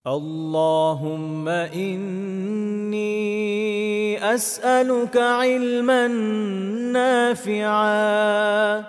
اللهم إني أسألك علما نافعا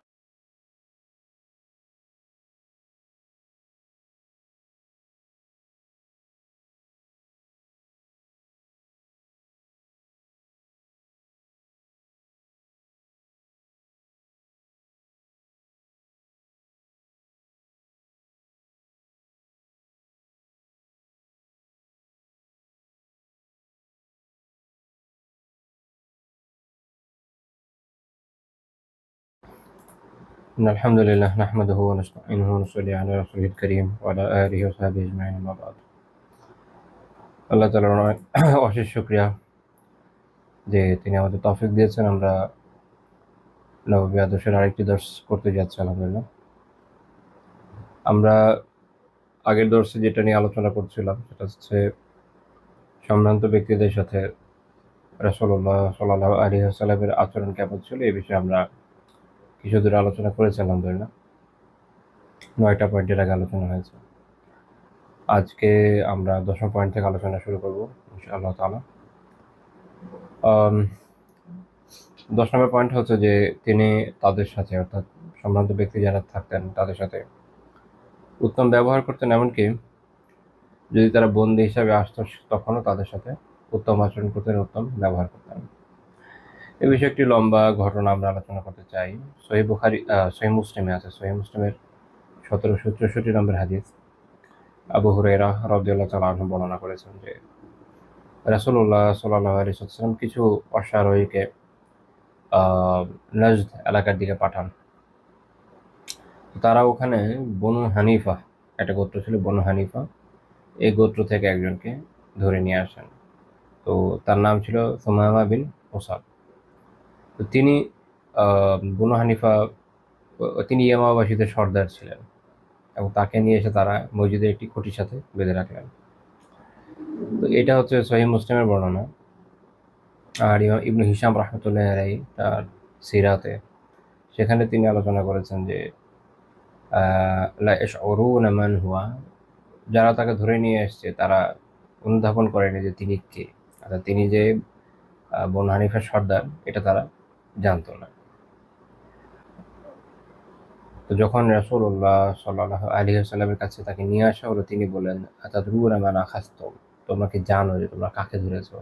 إن الحمد لله نحمده ونستعينه ونصلي على رسوله الكريم وعلى آله وصحبه أجمعين أما بعد আল্লাহ তাআলার অশেষ শুকরিয়া যে তিনি আমাদের তৌফিক দিয়েছেন আমরা নববী আদর্শের আরেকটি দর্শ করতে যাচ্ছি আলহামদুলিল্লাহ। আমরা আগের দর্শে যেটা নিয়ে আলোচনা করছিলাম সেটা হচ্ছে সম্ভ্রান্ত ব্যক্তিদের সাথে রাসূলুল্লাহ সাল্লাল্লাহু আলাইহি ওয়াসাল্লামের আচরণ কেমন ছিল এই বিষয়ে আমরা কিছু দূর আলোচনা করেছি আলহামদুলিল্লাহ। 9টা পয়েন্টের আগে আলোচনা হয়েছে। আজকে আমরা 10ম পয়েন্ট থেকে আলোচনা শুরু করব ইনশাআল্লাহ তাআলা। 10 নম্বর পয়েন্ট হচ্ছে যে তিনি তাদের সাথে অর্থাৎ সম্ভ্রান্ত ব্যক্তি যারা থাকতেন তাদের সাথে উত্তম ব্যবহার করতেন, এমনকি যদি তারা বন্দী হিসাবে আসতো তখনও তাদের সাথে উত্তম আচরণ করতেন, উত্তম ব্যবহার করতেন। এই বিষয়ে একটি লম্বা ঘটনা আমরা আলোচনা করতে চাই। সহিহ মুসলিমে আছে, সহিহ মুসলিমের 1764 নম্বর হাদিস। আবু হুরায়রা রাদিয়াল্লাহু তাআলা আনহু বর্ণনা করেছেন যে রাসূলুল্লাহ সাল্লাল্লাহু আলাইহি ওয়াসাল্লাম কিছু অশ্বারোহীকে নজদ এলাকার দিকে পাঠান। তারা ওখানে বনু হানিফা, একটা গোত্র ছিল বনু হানিফা, এই গোত্র থেকে একজনকে ধরে নিয়ে আসেন। তো তার নাম ছিল সুমামা বিন ওসাদ। তো তিনি বনু হানিফা, তিনি ইয়ামাবাসীদের সর্দার ছিলেন এবং তাকে নিয়ে এসে তারা মসজিদের একটি খুঁটির সাথে বেঁধে রাখলেন। তো এটা হচ্ছে সহিহ মুসলিমের বর্ণনা। আর ইবনু হিশাম রাহমাতুল্লাহ আলাইহি তার সিরাতে সেখানে তিনি আলোচনা করেছেন যে লা ইয়াশউরুনা মান হুয়া, যারা তাকে ধরে নিয়ে এসছে তারা অনুধাবন করেনি যে তিনি কে, অর্থাৎ তিনি যে বনু হানিফার সর্দার এটা তারা জানতো না। তো যখন রাসূলুল্লাহ সাল্লাল্লাহু আলাইহি ওয়াসাল্লামের কাছে তাকে নিয়ে আসা হলো, তিনি বললেন আতাদরুনা মান আখাযতুম, তোমরা কি জানো যে তোমরা কাকে ধরেছো?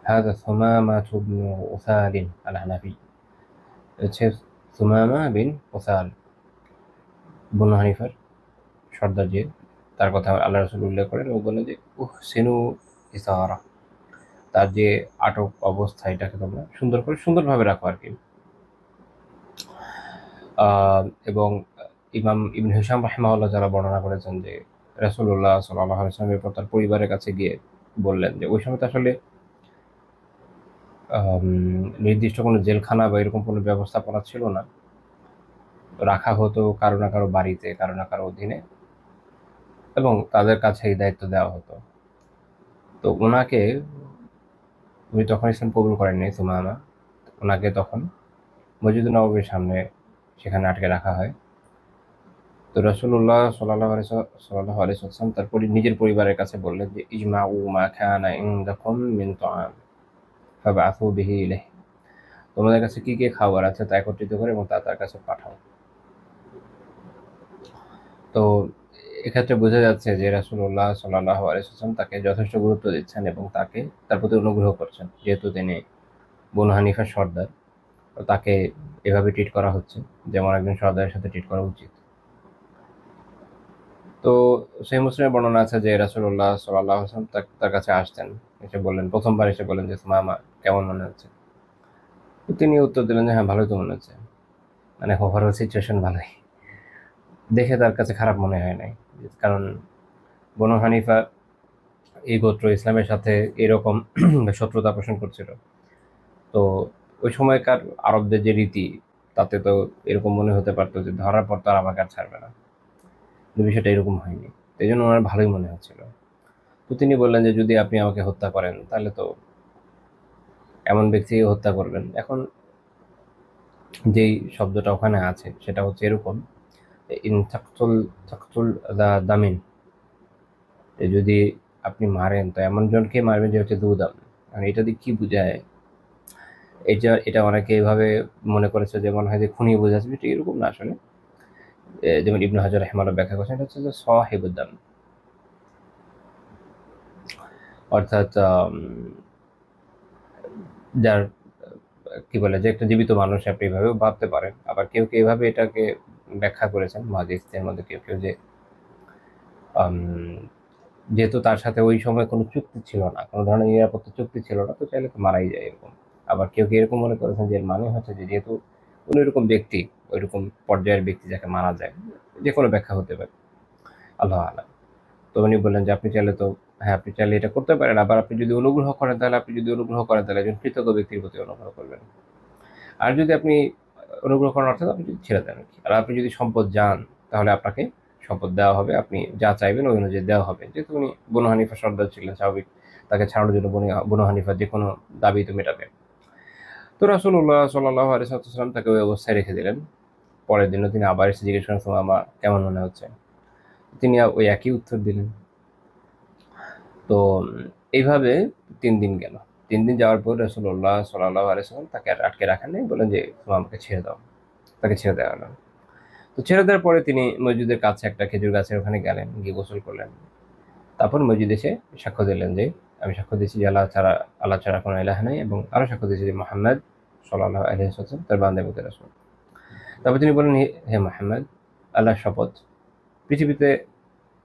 হাযা সুমামা ইবনু উসাল আল হানাফি, হচ্ছে সুমামা বিন উসাল বনু হানিফার সর্দার, যে তার কথা আল্লাহ রাসূল উল্লেখ করেন ও বলেন যে সিনু ইসারা, তার যে আটক অবস্থা এটাকে তোমরা সুন্দরভাবে রাখো আর কি। এবং ইমাম ইবনে হিশাম রাহিমাহুল্লাহ যারা বর্ণনা করেছেন যে রাসূলুল্লাহ সাল্লাল্লাহু আলাইহি ওয়াসাল্লাম এরপর তার পরিবারের কাছে গিয়ে বললেন যে ওই সময় তো আসলে নির্দিষ্ট কোনো জেলখানা বা এরকম কোনো ব্যবস্থাপনা ছিল না, রাখা হতো কারো না কারো বাড়িতে, কারো না কারো অধীনে, এবং তাদের কাছে এই দায়িত্ব দেওয়া হতো। তো ওনাকে, উনি তখন ইসলাম কবুল করেননি সুমামা, ওনাকে তখন মসজিদ নববীর সামনে সেখানে আটকে রাখা হয়। তো রাসূলুল্লাহ সাল্লাল্লাহু আলাইহি ওয়াসাল্লাম তার নিজের পরিবারের কাছে বললেন যে ইজমাউ মা কানা ইনদাকুম মিন তাআম ফাবআথু বিহি ইলাইহি, তোমাদের কাছে কি কি খাবার আছে তা একত্রিত করে এবং তা তার কাছে পাঠাও। তো এক্ষেত্রে বোঝা যাচ্ছে যে রাসূলুল্লাহ সাল্লাল্লাহু আলাইহি ওয়াসাল্লাম তাকে যথেষ্ট গুরুত্ব দিচ্ছেন এবং তার প্রতি অনুগ্রহ করছেন, যেহেতু তিনি বনু হানিফার সর্দার, তাকে এভাবে ট্রিট করা হচ্ছে যেমন একজন সর্দারের সাথে ট্রিট করা উচিত। তো সেই মুসলিমের বর্ণনা আছে যে রাসূলুল্লাহ সাল্লাল্লাহু আলাইহি ওয়াসাল্লাম তার কাছে আসতেন, এসে বললেন, প্রথমবার এসে বললেন যে সুমামা কেমন মনে হচ্ছে? তো তিনি উত্তর দিলেন যে হ্যাঁ, ভালোই তো মনে হচ্ছে, মানে ওভারঅল সিচুয়েশন ভালোই, দেখে তার কাছে খারাপ মনে হয় নাই। কারণ বনু হানিফা এই গোত্র ইসলামের সাথে এরকম শত্রুতা পোষণ করছিল। তো ওই সময়কার আরবদের যে রীতি, তাতে তো এরকম মনে হতে পারতো যে ধরার পর তো আর আমাকে আর ছাড়বে না, বিষয়টা এরকম হয়নি। এই জন্য ওনার ভালোই মনে হচ্ছিল। তো তিনি বললেন যে যদি আপনি আমাকে হত্যা করেন তাহলে তো এমন ব্যক্তিকে হত্যা করবেন। এখন যেই শব্দটা ওখানে আছে সেটা হচ্ছে এরকম, ইন তাকতুল দা দামিন, যদি আপনি মারেন তো এমন জনকে মারবেন যে হচ্ছে দুদাম। মানে এটা দিয়ে কি বোঝায়? এটা অনেকে এইভাবে মনে করেছে যে মনে হয় যে খুনি বোঝাচ্ছে, এটা এরকম না আসলে। যেমন ইবনু হাজার রাহিমাহুল্লাহ ব্যাখ্যা করেছেন, এটা হচ্ছে যে সাহিবুদ্দাম, অর্থাৎ যার কি বলে যে একটা জীবিত মানুষ, আপনি এভাবে ভাবতে পারেন। আবার কেউ কেউ এভাবে এটাকে ব্যাখ্যা করেছেন মুহাদ্দিসদের মধ্যে কেউ কেউ যে আম, যেহেতু তার সাথে ওই সময় কোনো চুক্তি ছিল না, কোনো ধরনের নিরাপত্তা চুক্তি ছিল না, তো চাইলে তো মারাই যায় এরকম। আবার কেউ কেউ এরকম মনে করেছেন যে এর মানে হচ্ছে যে যেহেতু কোন এরকম ব্যক্তি, ওইরকম পর্যায়ের ব্যক্তি যাকে মারা যায়, যে কোনো ব্যাখ্যা হতে পারে, আল্লাহ আলাম। তো উনি বললেন যে আপনি চাইলে তো, হ্যাঁ আপনি চাইলে এটা করতে পারেন। আবার আপনি যদি অনুগ্রহ করেন তাহলে একজন কৃতজ্ঞ ব্যক্তির প্রতি অনুগ্রহ করবেন। আর যদি আপনি অনুগ্রহ করেন অর্থাৎ আপনি যদি ছেড়ে দেন আর কি। আর আপনি যদি সম্পদ যান তাহলে আপনাকে সম্পদ দেওয়া হবে, আপনি যা চাইবেন ওই অনুযায়ী দেওয়া হবে। যেহেতু উনি বনু হানিফা সর্দার ছিলেন, স্বাভাবিক তাকে ছাড়ানোর জন্য বনু হানিফার যে কোনো দাবি তো মেটাবে। তো রাসূলুল্লাহ সাল্লাল্লাহু আলাইহি ওয়াসাল্লাম তাকে ওই অবস্থায় রেখে দিলেন। পরের দিনও তিনি আবার এসে জিজ্ঞেস করেন, সুমামা কেমন মনে হচ্ছে? তিনি ওই একই উত্তর দিলেন। তো এইভাবে 3 দিন গেল। 3 দিন যাওয়ার পর রাসূলুল্লাহ সাল্লাল্লাহু আলাইহি ওয়াসাল্লাম তাকে আর আটকে রাখেন নাই, বলেন যে সুমামাকে ছেড়ে দাও। তাকে ছেড়ে দেওয়া হলো। তো ছেড়ে দেওয়ার পরে তিনি মসজিদের কাছে একটা খেজুর গাছের ওখানে গেলেন, গিয়ে গোসল করলেন। তারপর মসজিদে এসে সাক্ষ্য দিলেন যে আমি সাক্ষ্য দিচ্ছি যে আল্লাহ ছাড়া কোনো ইলাহ নাই, এবং আরো সাক্ষ্য দিচ্ছি যে মুহাম্মদ সাল্লাল্লাহু আলাইহি ওয়াসাল্লাম তার বান্দা এবং তার রাসূল। তারপর তিনি বলেন, হে মুহাম্মদ, আল্লাহর শপথ, পৃথিবীতে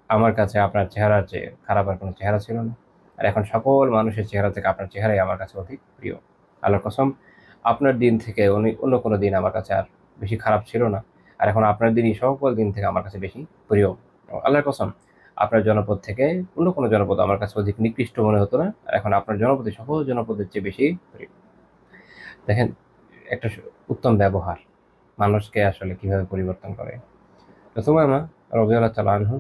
আমার কাছে আপনার চেহারার চেয়ে খারাপ আর কোনো চেহারা ছিল না। আর এখন সকল মানুষের চেহারা থেকে আপনার চেহারাই আমার কাছে অধিক প্রিয়। আল্লাহর কসম, আপনার দিন থেকে অন্য কোনো দিন আমার কাছে আর বেশি খারাপ ছিল না। আর এখন আপনার দিনই সকল দিন থেকে আমার কাছে বেশি প্রিয়। এবং আল্লাহর কসম, আপনার জনপদ থেকে অন্য কোনো জনপদ আমার কাছে অধিক নিকৃষ্ট মনে হতো না। আর এখন আপনার জনপদই সকল জনপদের চেয়ে বেশি প্রিয়। দেখেন, একটা উত্তম ব্যবহার মানুষকে আসলে কিভাবে পরিবর্তন করে। সুমামা রাদিয়াল্লাহু তাআলা আনহু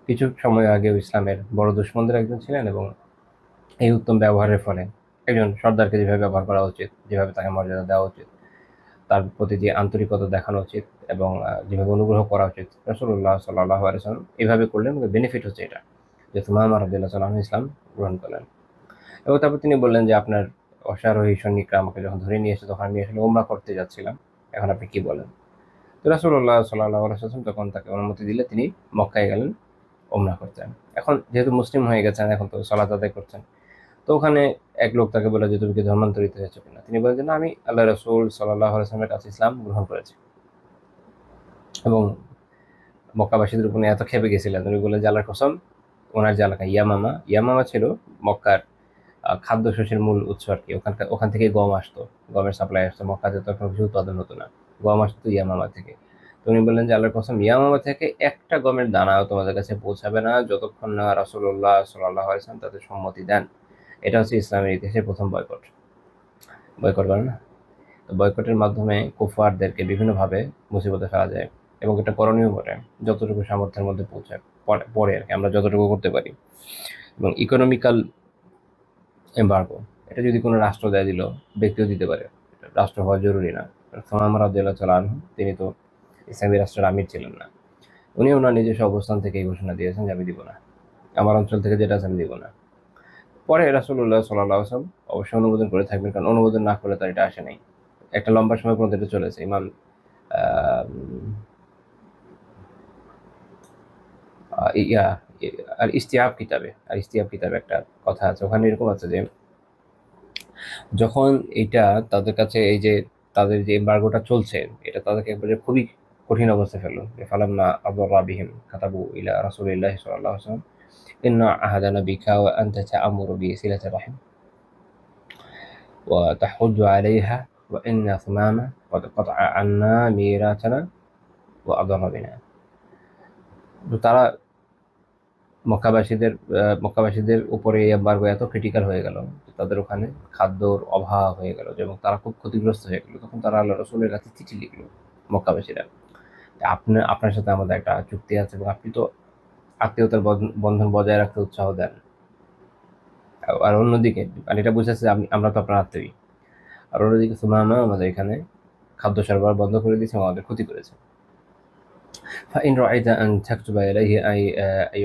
কিছু সময় আগেও ইসলামের বড় দুশমনদের একজন ছিলেন, এবং এই উত্তম ব্যবহারের ফলে একজন সর্দারকে যেভাবে ব্যবহার করা উচিত, যেভাবে তাকে মর্যাদা দেওয়া উচিত, তার প্রতি যে আন্তরিকতা দেখানো উচিত, এবং যেভাবে অনুগ্রহ করা উচিত, রাসূলুল্লাহ সাল্লাল্লাহু আলাইহি ওয়াসাল্লাম এইভাবে করলেন। বেনিফিট হচ্ছে এটা যে সুমামা রাদিয়াল্লাহু তাআলা আনহু ইসলাম গ্রহণ করলেন। এবং তারপর তিনি বললেন যে আপনার অশ্বারোহী সৈনিকরা আমাকে যখন ধরে নিয়ে এসে, তখন আমি আসলে উমরা করতে যাচ্ছিলাম, এখন আপনি কি বলেন? তো রাসূলুল্লাহ সাল্লাল্লাহু আলাইহি ওয়াসাল্লাম তখন তাকে অনুমতি দিলে তিনি মক্কায় গেলেন ওমরা করতেন। এখন যেহেতু মুসলিম হয়ে গেছেন, এখন তো সালাত আদায় করছেন। তো ওখানে এক লোক তাকে বলে যে তুমি কি ধর্মান্তরিত হয়েছো কিনা? তিনি বলেন যে না, আমি আল্লাহ রাসূল সাল্লাল্লাহু আলাইহি ওয়াসাল্লামের কাছে ইসলাম গ্রহণ করেছি। এবং মক্কাবাসীদের উপর এত খেপে গেছিলেন, তিনি বললেন যে আল্লাহর কসম, ওনার যে এলাকা ইয়ামামা ছিল মক্কার খাদ্য শস্যের মূল উৎস আর কি। ওখান থেকে গম আসতো, গমের সাপ্লাই আসতো। মক্কাতে তখন কিছু উৎপাদন হতো না, গম আসতো ইয়ামামা থেকে। তো উনি বললেন যে আল্লাহর কসম, ইয়ামামা থেকে একটা গমের দানাও তোমাদের কাছে পৌঁছাবে না যতক্ষণ না রাসূলুল্লাহ সাল্লাল্লাহু আলাইহি ওয়াসাল্লাম তাদের সম্মতি দেন। এটা হচ্ছে ইসলামের ইতিহাসে প্রথম বয়কট। বয়কট করে না? তো বয়কটের মাধ্যমে কুফারদেরকে বিভিন্নভাবে মুসিবতে ফেলা যায়, এবং এটা করণীয় বটে, যতটুকু সামর্থ্যের মধ্যে পৌঁছায় পরে আর কি, আমরা যতটুকু করতে পারি। এবং ইকোনমিক্যাল এমবার্গো, এটা যদি কোনো রাষ্ট্র দেয় দিল, ব্যক্তিও দিতে পারে, এটা রাষ্ট্র হওয়া জরুরি না। সুমামা রাদিয়াল্লাহু তাআলা আনহু তিনি তো ইসলামী রাষ্ট্রের আমির ছিলেন না, উনি ওনার নিজস্ব অবস্থান থেকে এই ঘোষণা দিয়েছেন যে আমি দিব না, আমার অঞ্চল থেকে যেটা আছে আমি দিব না। পরে রাসূলুল্লাহ সাল্লাল্লাহু আলাইহি ওয়াসাল্লাম অবশ্যই অনুমোদন করে থাকবেন, কারণ অনুমোদন না করলে তার এটা আসে নাই। একটা লম্বা সময় পর্যন্ত এটা চলেছে। ইমাম ইয়া আর ইস্তিয়াব কিতাবে একটা কথা আছে, ওখানে এরকম আছে যে যখন এটা তাদের কাছে, এই যে তাদের যে এমবার্গোটা চলছে, এটা তাদেরকে একবারে খুবই কঠিন অবস্থায় ফেললো। যে ফালাম্মা আদরা বিহিম কাতাবু ইলা রাসূলিল্লাহি সাল্লাল্লাহু আলাইহি ওয়াসাল্লাম ইন্না আহাদানা বিকা ওয়া আনতা তা'মুরু বিসিলাতির রাহিম ওয়া তাহুজ্জু আলাইহা ওয়া ইন্না সুমামা ক্বাদ কাতা'a আন্না মিরাতানা ওয়া আদরা বিনা। তো তারা মক্কাবাসীদের উপরে এই এমবার্গো এত ক্রিটিক্যাল হয়ে গেল, তাদের ওখানে খাদ্যর অভাব হয়ে গেল, এবং তারা খুব ক্ষতিগ্রস্ত হয়ে গেল। তখন তারা আল্লাহ রসুলের কাছে চিঠি লিখলো মক্কাবাসীরা, আপনার সাথে আমাদের একটা চুক্তি আছে, এবং আপনি তো আত্মীয়তার বন্ধন বজায় রাখতে উৎসাহ দেন। আর অন্যদিকে, আর এটা বুঝাচ্ছে যে আমরা তো আপনার আত্মীয়। আর অন্যদিকে সুমামা আমাদের এখানে খাদ্য সরবরাহ বন্ধ করে দিয়েছে এবং আমাদের ক্ষতি করেছে। فإن رأيت أن تكتب إليه أن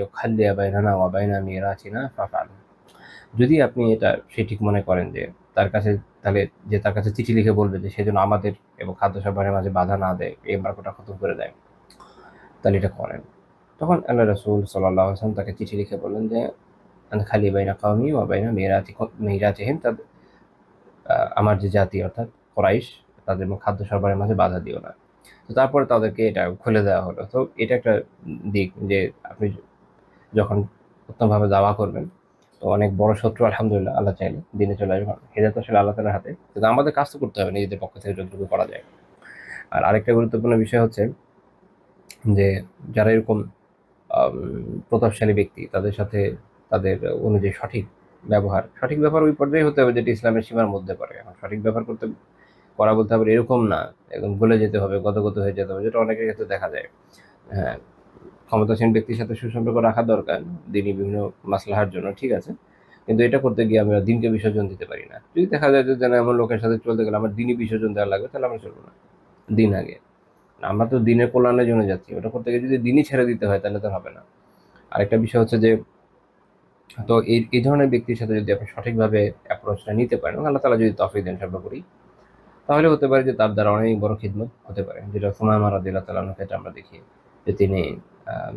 يخلي بيننا وبين ميراثنا فافعل। যদি আপনি এটা সঠিক মনে করেন যে তার কাছে, তাহলে যে তার কাছে চিঠি লিখে বলবে যে সেজন্য আমাদের এবং খাদ্য সরবরাহের মাঝে বাধা না দেয়, এই এমবার্গোটা খতম করে দেয়, তাহলে এটা করেন। তখন আল্লাহ রাসূল সাল্লাল্লাহু আলাইহি ওয়াসাল্লাম তাকে চিঠি লিখে বললেন যে আন খালি বাইনা কওমি ওয়া বাইনা মিরাতিহিম, আমার যে জাতি অর্থাৎ কুরাইশ, তাদের খাদ্য সরবরাহের মাঝে বাধা দিও না। তো তারপরে তাদেরকে এটা খুলে দেওয়া হলো। তো এটা একটা দিক যে আপনি যখন উত্তমভাবে দাওয়া করবেন, তো অনেক বড় শত্রু আলহামদুলিল্লাহ আল্লাহ চাইলে দিনে চলে আসবে। হেদায়েত আসলে আল্লাহ তাআলার হাতে, কিন্তু আমাদের কাজ তো করতে হবে নিজেদের পক্ষ থেকে যতটুকু করা যায়। আর আরেকটা গুরুত্বপূর্ণ বিষয় হচ্ছে যে যারা এরকম প্রতাপশালী ব্যক্তি, তাদের সাথে তাদের অনুযায়ী সঠিক ব্যবহার ওই পর্যায়ে হতে হবে যেটা ইসলামের সীমার মধ্যে পড়ে। এখন সঠিক ব্যবহার করা বলতে হবে এরকম না একদম ভুলে যেতে হবে, গদগদ হয়ে যেতে হবে, যেটা অনেকের ক্ষেত্রে দেখা যায়। হ্যাঁ, ক্ষমতাসীন ব্যক্তির সাথে সুসম্পর্ক রাখা দরকার দিনই বিভিন্ন মাসলাহার জন্য, ঠিক আছে, কিন্তু এটা করতে গিয়ে আমরা দিনকে বিসর্জন দিতে পারি না। যদি দেখা যায় যে যেন এমন লোকের সাথে চলতে গেলে আমার দিনই বিসর্জন দেওয়া লাগবে, তাহলে আমরা চলবো না। দিন আগে, আমরা তো দিনের কল্যাণের জন্য যাচ্ছি, ওটা করতে গিয়ে যদি দিনই ছেড়ে দিতে হয় তাহলে তো হবে না। আরেকটা বিষয় হচ্ছে যে, তো এই ধরনের ব্যক্তির সাথে যদি আপনি সঠিকভাবে অ্যাপ্রোচটা নিতে পারেন, আল্লাহ তাআলা যদি তৌফিক দেন সর্বোপরি, তাহলে হতে পারে যে তার দ্বারা অনেক বড় খিদমত হতে পারে, যেটা সুমামা রাদিয়াল্লাহু তাআলার ক্ষেত্রে আমরা দেখি যে তিনি আম,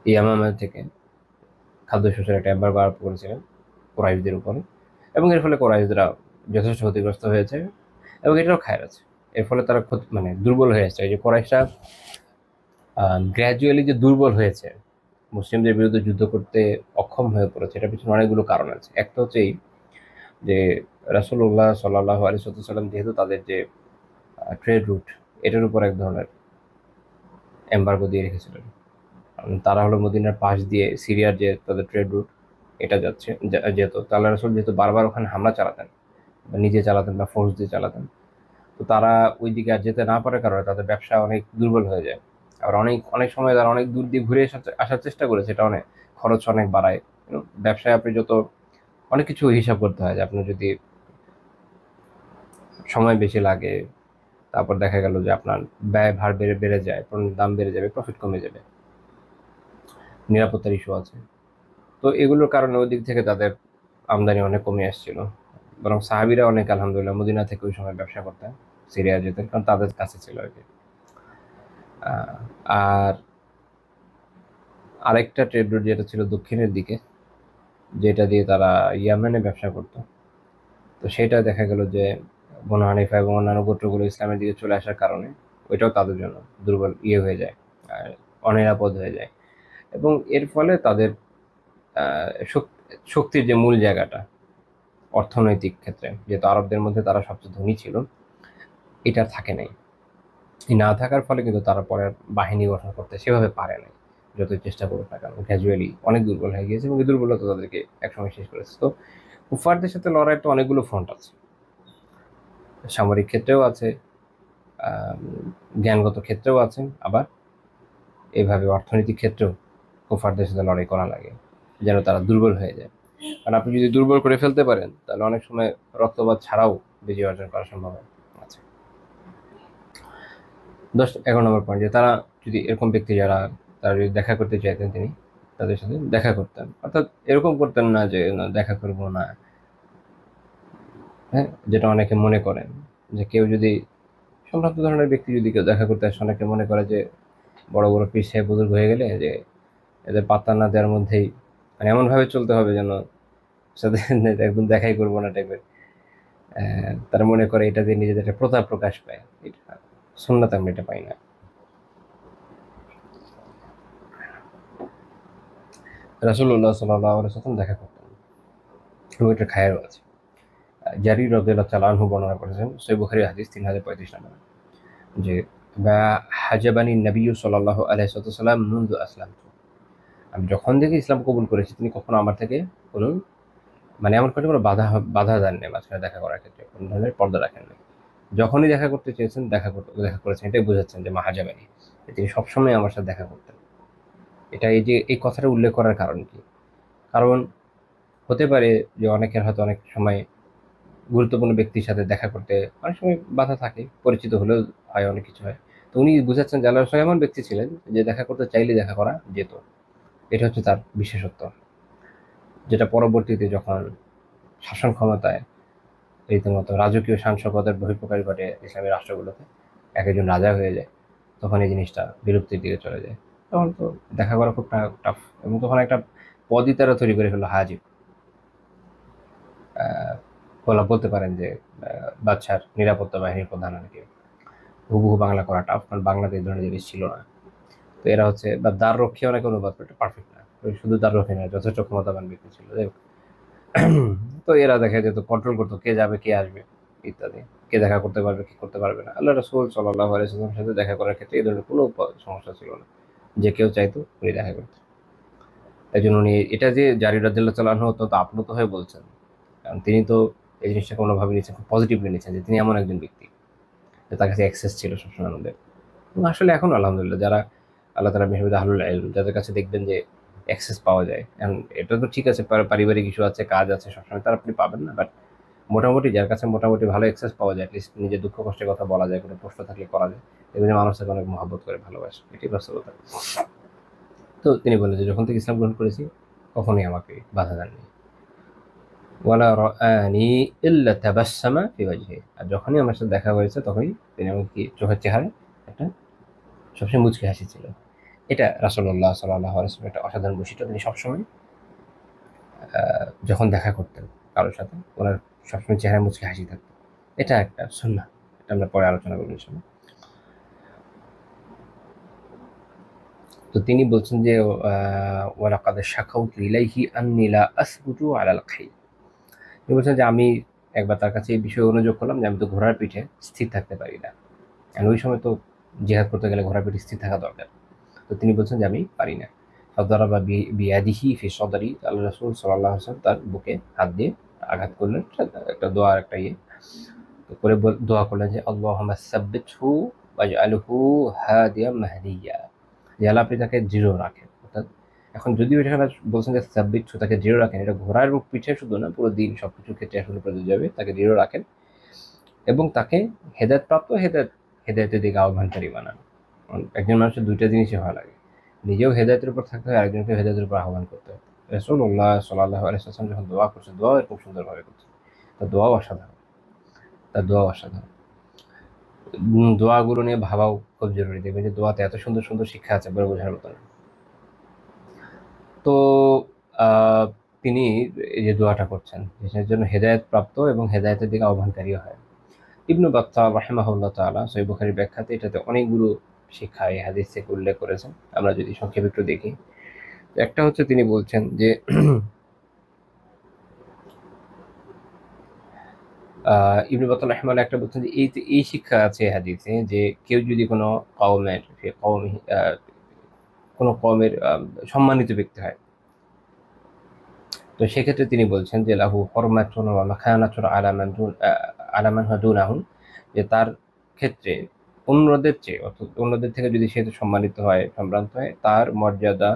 ইয়ামামা থেকে খাদ্য-শস্যের একটা এমবার্গো আরোপ করেছিলেন কুরাইশদের উপরে, এবং এর ফলে কুরাইশরা যথেষ্ট ক্ষতিগ্রস্ত হয়েছে, এবং এটারও খায়ের আছে। এর ফলে তারা মানে দুর্বল হয়ে আসছে। এই যে কুরাইশরা গ্র্যাজুয়ালি যে দুর্বল হয়েছে, মুসলিমদের বিরুদ্ধে যুদ্ধ করতে অক্ষম হয়ে পড়েছে, এটার পিছনে অনেকগুলো কারণ আছে। একটা হচ্ছে এই যে রাসূলুল্লাহ সাল্লাল্লাহু আলাইহি ওয়াসাল্লাম যেহেতু তাদের যে ট্রেড রুট, এটার উপর এক ধরনের এমবার্গো দিয়ে রেখেছিলেন। তারা হলো মদিনার পাশ দিয়ে সিরিয়ার যে তাদের ট্রেড রুট, এটা যাচ্ছে যেত, তো আল্লাহ রাসূল যেহেতু বারবার ওখানে হামলা চালাতেন, বা নিজে চালাতেন বা ফোর্স দিয়ে চালাতেন, তো তারা ওই দিকে আর যেতে না পারার কারণে তাদের ব্যবসা অনেক দুর্বল হয়ে যায়। আবার অনেক অনেক সময় তারা অনেক দূর দিয়ে ঘুরে আসার চেষ্টা করেছে, এটা অনেক খরচ অনেক বাড়ায়। ব্যবসায় আপনি যত অনেক কিছু হিসাব করতে হয় যে আপনার যদি সময় বেশি লাগে, তারপর দেখা গেল যে আপনার ব্যয় ভার বেড়ে বেড়ে যায়, পণ্যের দাম বেড়ে যাবে, প্রফিট কমে যাবে, নিরাপত্তার ইস্যু আছে। তো এগুলোর কারণে ওই দিক থেকে তাদের আমদানি অনেক কমে আসছিল। বরং সাহাবীরা অনেক আলহামদুলিল্লাহ মদিনা থেকে ওই সময় ব্যবসা করতেন, সিরিয়া যেতেন, কারণ তাদের কাছে ছিল আর কি। আর আরেকটা ট্রেড রুট যেটা ছিল দক্ষিণের দিকে, যেটা দিয়ে তারা ইয়ামেনে ব্যবসা করতো, তো সেটা দেখা গেল যে বনু হানিফা এবং অন্যান্য গোত্রগুলো ইসলামের দিকে চলে আসার কারণে ওইটাও তাদের জন্য দুর্বল হয়ে যায়, আর অনিরাপদ হয়ে যায়। এবং এর ফলে তাদের শক্তির যে মূল জায়গাটা অর্থনৈতিক ক্ষেত্রে, যেহেতু আরবদের মধ্যে তারা সবচেয়ে ধনী ছিল, এটা থাকে নাই। এই না থাকার ফলে কিন্তু তারা পরে বাহিনী গঠন করতে সেভাবে পারে নাই, যতই চেষ্টা করুক না কেন, গ্র্যাজুয়ালি অনেক দুর্বল হয়ে গিয়েছে, এবং এই দুর্বলতা তাদেরকে একসময় শেষ করেছে। তো কুফারদের সাথে লড়াই তো অনেকগুলো ফ্রন্ট আছে, সামরিক ক্ষেত্রেও আছে, জ্ঞানগত ক্ষেত্রেও আছে, আবার এইভাবে অর্থনৈতিক ক্ষেত্রেও কুফারদের সাথে লড়াই করা লাগে যেন তারা দুর্বল হয়ে যায়। কারণ আপনি যদি দুর্বল করে ফেলতে পারেন, তাহলে অনেক সময় রক্তপাত ছাড়াও বিজয় অর্জন করা সম্ভব আছে। 11 নম্বর পয়েন্ট, যে তারা যদি এরকম ব্যক্তি যারা, তারা যদি দেখা করতে চাইতেন, তিনি তাদের সাথে দেখা করতেন, অর্থাৎ এরকম করতেন না যে না দেখা করবো না, হ্যাঁ, যেটা অনেকে মনে করেন যে কেউ যদি সম্ভ্রান্ত ধরনের ব্যক্তি যদি কেউ দেখা করতে আসে, অনেকে মনে করে যে বড় বড় পীর সাহেব বুজুর্গ হয়ে গেলে যে এদের পাত্তা না দেওয়ার মধ্যেই, মানে এমনভাবে চলতে হবে যেন সাথে একদম দেখাই করবো না টাইপের। তারা মনে করে এটা দিয়ে নিজেদের একটা প্রতাপ প্রকাশ পায়, এটা সুন্নাত আমরা এটা পাই না। রাসূলুল্লাহ সাল্লাল্লাহু আলাইহি ওয়াসাল্লাম দেখা করতেন, এবং এটা খায়েরও আছে। জারির রাদিয়াল্লাহু তাআলা আনহু বর্ণনা করেছেন, সহিহ বুখারীর হাদিস 3035 নম্বর, যে বা হাজাবানি নবী সাল্লাল্লাহু আলাইহি ওয়াসাল্লাম মুনযু আসলামতু, আমি যখন থেকে ইসলাম কবুল করেছি তিনি কখনো আমার থেকে কোনো, মানে এমন কোনো বাধা দেন নাই মাঝখানে দেখা করার ক্ষেত্রে, কোনো ধরনের পর্দা রাখেন নাই। যখনই দেখা করতে চেয়েছেন দেখা করেছেন, এটাই বোঝাচ্ছেন যে মাহাজাবানি, তিনি সবসময় আমার সাথে দেখা করতেন। এটা এই যে এই কথাটা উল্লেখ করার কারণ কি? কারণ হতে পারে যে অনেকের হয়তো অনেক সময় গুরুত্বপূর্ণ ব্যক্তির সাথে দেখা করতে অনেক সময় বাধা থাকে, পরিচিত হলেও হয়, অনেক কিছু হয়। তো তো উনি বুঝাচ্ছেন যে আল্লাহ রাসূল এমন ব্যক্তি ছিলেন যে দেখা করতে চাইলে দেখা করা যেত। এটা হচ্ছে তার বিশেষত্ব, যেটা পরবর্তীতে যখন শাসন ক্ষমতায় রীতিমতো রাজকীয় শান শওকতের বহিঃপ্রকাশ ঘটে ইসলামী রাষ্ট্রগুলোতে, এক একজন রাজা হয়ে যায়, তখন এই জিনিসটা বিলুপ্তির দিকে চলে যায়। তখন তো দেখা করা খুব টাফ, এবং তখন একটা পদই তারা তৈরি করে ফেললো হাজিব। বলা বলতে পারেন যে বাদশার নিরাপত্তা বাহিনীর প্রধান আর কি। হুবহু বাংলা করা টাফ, কারণ বাংলাতে এই ধরনের জিনিস ছিল না। তো এরা হচ্ছে বা দ্বার রক্ষী, অনেকে অনুবাদ করে, এটা পারফেক্ট না, শুধু দ্বার রক্ষী না, যথেষ্ট ক্ষমতাবান ব্যক্তি ছিল। যাই হোক, তো এরা দেখা যেত কন্ট্রোল করতো কে যাবে কে আসবে ইত্যাদি, কে দেখা করতে পারবে কি করতে পারবে না। আল্লাহ রাসূল সাল্লাল্লাহু আলাইহি ওয়াসাল্লামের সাথে দেখা করার ক্ষেত্রে এই ধরনের কোনো সমস্যা ছিল না, যে কেউ চাইতো উনি দেখা করতেন। এই জন্য উনি এটা যে জারি রাদিয়াল্লাহু তাআলা আনহু তো আপ্লুত হয়ে বলছেন, কারণ তিনি তো এই জিনিসটা কোনোভাবে নিচ্ছেন, খুব পজিটিভলি নিচ্ছেন যে তিনি এমন একজন ব্যক্তি যে তার কাছে অ্যাক্সেস ছিল সবসময় আমাদের। এবং আসলে এখন আলহামদুলিল্লাহ যারা আল্লাহ তাআলা মেহবুব আহলুল ইলম, যাদের কাছে দেখবেন যে অ্যাক্সেস পাওয়া যায়, এখন এটা তো ঠিক আছে, পারিবারিক ইস্যু আছে, কাজ আছে, সবসময় তার আপনি পাবেন না, বাট মোটামুটি যার কাছে মোটামুটি ভালো অ্যাক্সেস পাওয়া যায়, অ্যাটলিস্ট নিজের দুঃখ কষ্টের কথা বলা যায়, কোনো প্রশ্ন থাকলে করা যায়, এগুলো মানুষ তাকে অনেক মহব্বত করে, ভালোবাসে, এটাই বাস্তবতা। তো তিনি বললেন যে যখন থেকে ইসলাম গ্রহণ করেছি কখনোই আমাকে বাধা দেননি। ওয়ালা রাআনি ইল্লা তাবাসসামা ফি ওয়াজহি, আর যখনই আমার সাথে দেখা হয়েছে তখনই তিনি আমাকে চোখের চেহারায় একটা সবসময় মুচকি হাসি ছিল। এটা রাসূলুল্লাহ সাল্লাল্লাহু আলাইহি ওয়াসাল্লাম একটা অসাধারণ বৈশিষ্ট্য। তিনি সবসময় যখন দেখা করতেন কারোর সাথে, ওনার সবসময় চেহারায় মুচকি হাসি থাকতো। এটা একটা সুন্নাহ, এটা আমরা পরে আলোচনা করব ইনশাআল্লাহ। তো তিনি বলছেন যে ওয়ালাকাদ শাকাউতু ইলাইহি আন্নী লা আসবুতু আলাল খাইল। তিনি বলছেন যে আমি একবার তার কাছে এই বিষয়ে অনুযোগ করলাম যে আমি তো ঘোড়ার পিঠে স্থির থাকতে পারি না, কারণ ওই সময় তো জিহাদ করতে গেলে ঘোড়ার পিঠে স্থির থাকা দরকার। তো তিনি বলছেন যে আমি পারি না। ফাদারাবা বিয়াদিহি ফি সদরি, আল্লাহ রাসূল সাল্লাল্লাহু আলাইহি ওয়াসাল্লাম তার বুকে হাত দিয়ে আঘাত করলেন, একটা দোয়ার একটা ইয়ে তো করে দোয়া করলেন যে আল্লাহুম্মা সাব্বিতহু ওয়াজআলহু হাদিয়াম মাহদিয়া, যে আল্লাহ আপনি তাকে দৃঢ় রাখেন। অর্থাৎ এখন যদিও এখানে বলছেন যে সাব্বিতহু, তাকে দৃঢ় রাখেন, এটা ঘোড়ার পিঠে শুধু না, পুরো দিন সবকিছুর ক্ষেত্রে আসলে প্রযোজ্য হবে, তাকে দৃঢ় রাখেন এবং তাকে হেদায়েতপ্রাপ্ত হেদায়েতের দিকে আহ্বানকারী বানান। একজন মানুষের দুইটা জিনিসই ভালো লাগে, নিজেও হেদায়েতের উপর থাকতে হয়, আরেকজনকে হেদায়েতের উপর আহ্বান করতে হয়। রাসূলুল্লাহ সাল্লাল্লাহু আলাইহি ওয়াসাল্লাম যখন দোয়া করছে, দোয়াও খুব সুন্দরভাবে করছে, তার দোয়াও অসাধারণ, তার দোয়াও অসাধারণ। দোয়াগুলো নিয়ে ভাবাও খুব জরুরি, দেখবেন যে দোয়াতে এত সুন্দর সুন্দর শিক্ষা আছে, বলে বোঝার মতো না। তো তিনি এই যে দোয়াটা করছেন, দেশের জন্য হেদায়েত প্রাপ্ত এবং হেদায়েতের দিকে আহ্বানকারীও হয়। ইবনু বাত্তাল রাহিমাহুল্লাহ তাআলা সহিহ বুখারীর ব্যাখ্যাতে এটাতে অনেকগুলো শিক্ষা এই হাদিস থেকে উল্লেখ করেছেন। আমরা যদি সংক্ষেপে একটু দেখি, একটা হচ্ছে তিনি বলছেন যে ইবনু বাত্তাল রাহিমাহুল্লাহ একটা বলছেন যে এই শিক্ষা আছে হাদিসে যে কেউ যদি কোনো কওমের কোনো কওমের সম্মানিত ব্যক্তি হয়, তো সেক্ষেত্রে তিনি বলছেন যে লাহু হুরমাতুন ওয়া মাকানাতুন আলা মান হুয়া দুনাহু, যে তার ক্ষেত্রে অন্যদের চেয়ে, অর্থাৎ অন্যদের থেকে যদি সে সম্মানিত হয়, সম্ভ্রান্ত হয়, তার মর্যাদা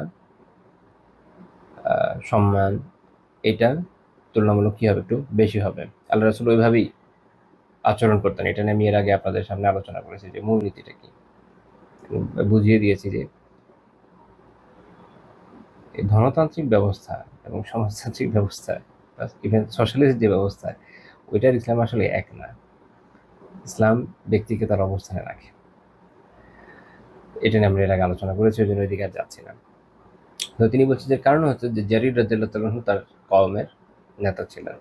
সম্মান এটা তুলনামূলক কি হবে, একটু বেশি হবে। আল্লাহ রাসূল ওইভাবেই আচরণ করতেন। এটা নিয়ে আমি এর আগে আপনাদের সামনে আলোচনা করেছি যে মূলনীতিটা কি, বুঝিয়ে দিয়েছি যে এই ধনতান্ত্রিক ব্যবস্থা এবং সমাজতান্ত্রিক ব্যবস্থা, ইভেন সোশ্যালিস্ট যে ব্যবস্থা, ওইটার ইসলাম আসলে এক না। ইসলাম ব্যক্তিকে তার অবস্থানে রাখে, এটা নিয়ে আমরা এর আগে আলোচনা করেছি, ওই জন্য ওইদিকে আর যাচ্ছি না। তো তিনি বলছেন যে কারণ হচ্ছে যে জারির রাদিয়াল্লাহু তাআলা আনহু তার কওমের নেতা ছিলেন।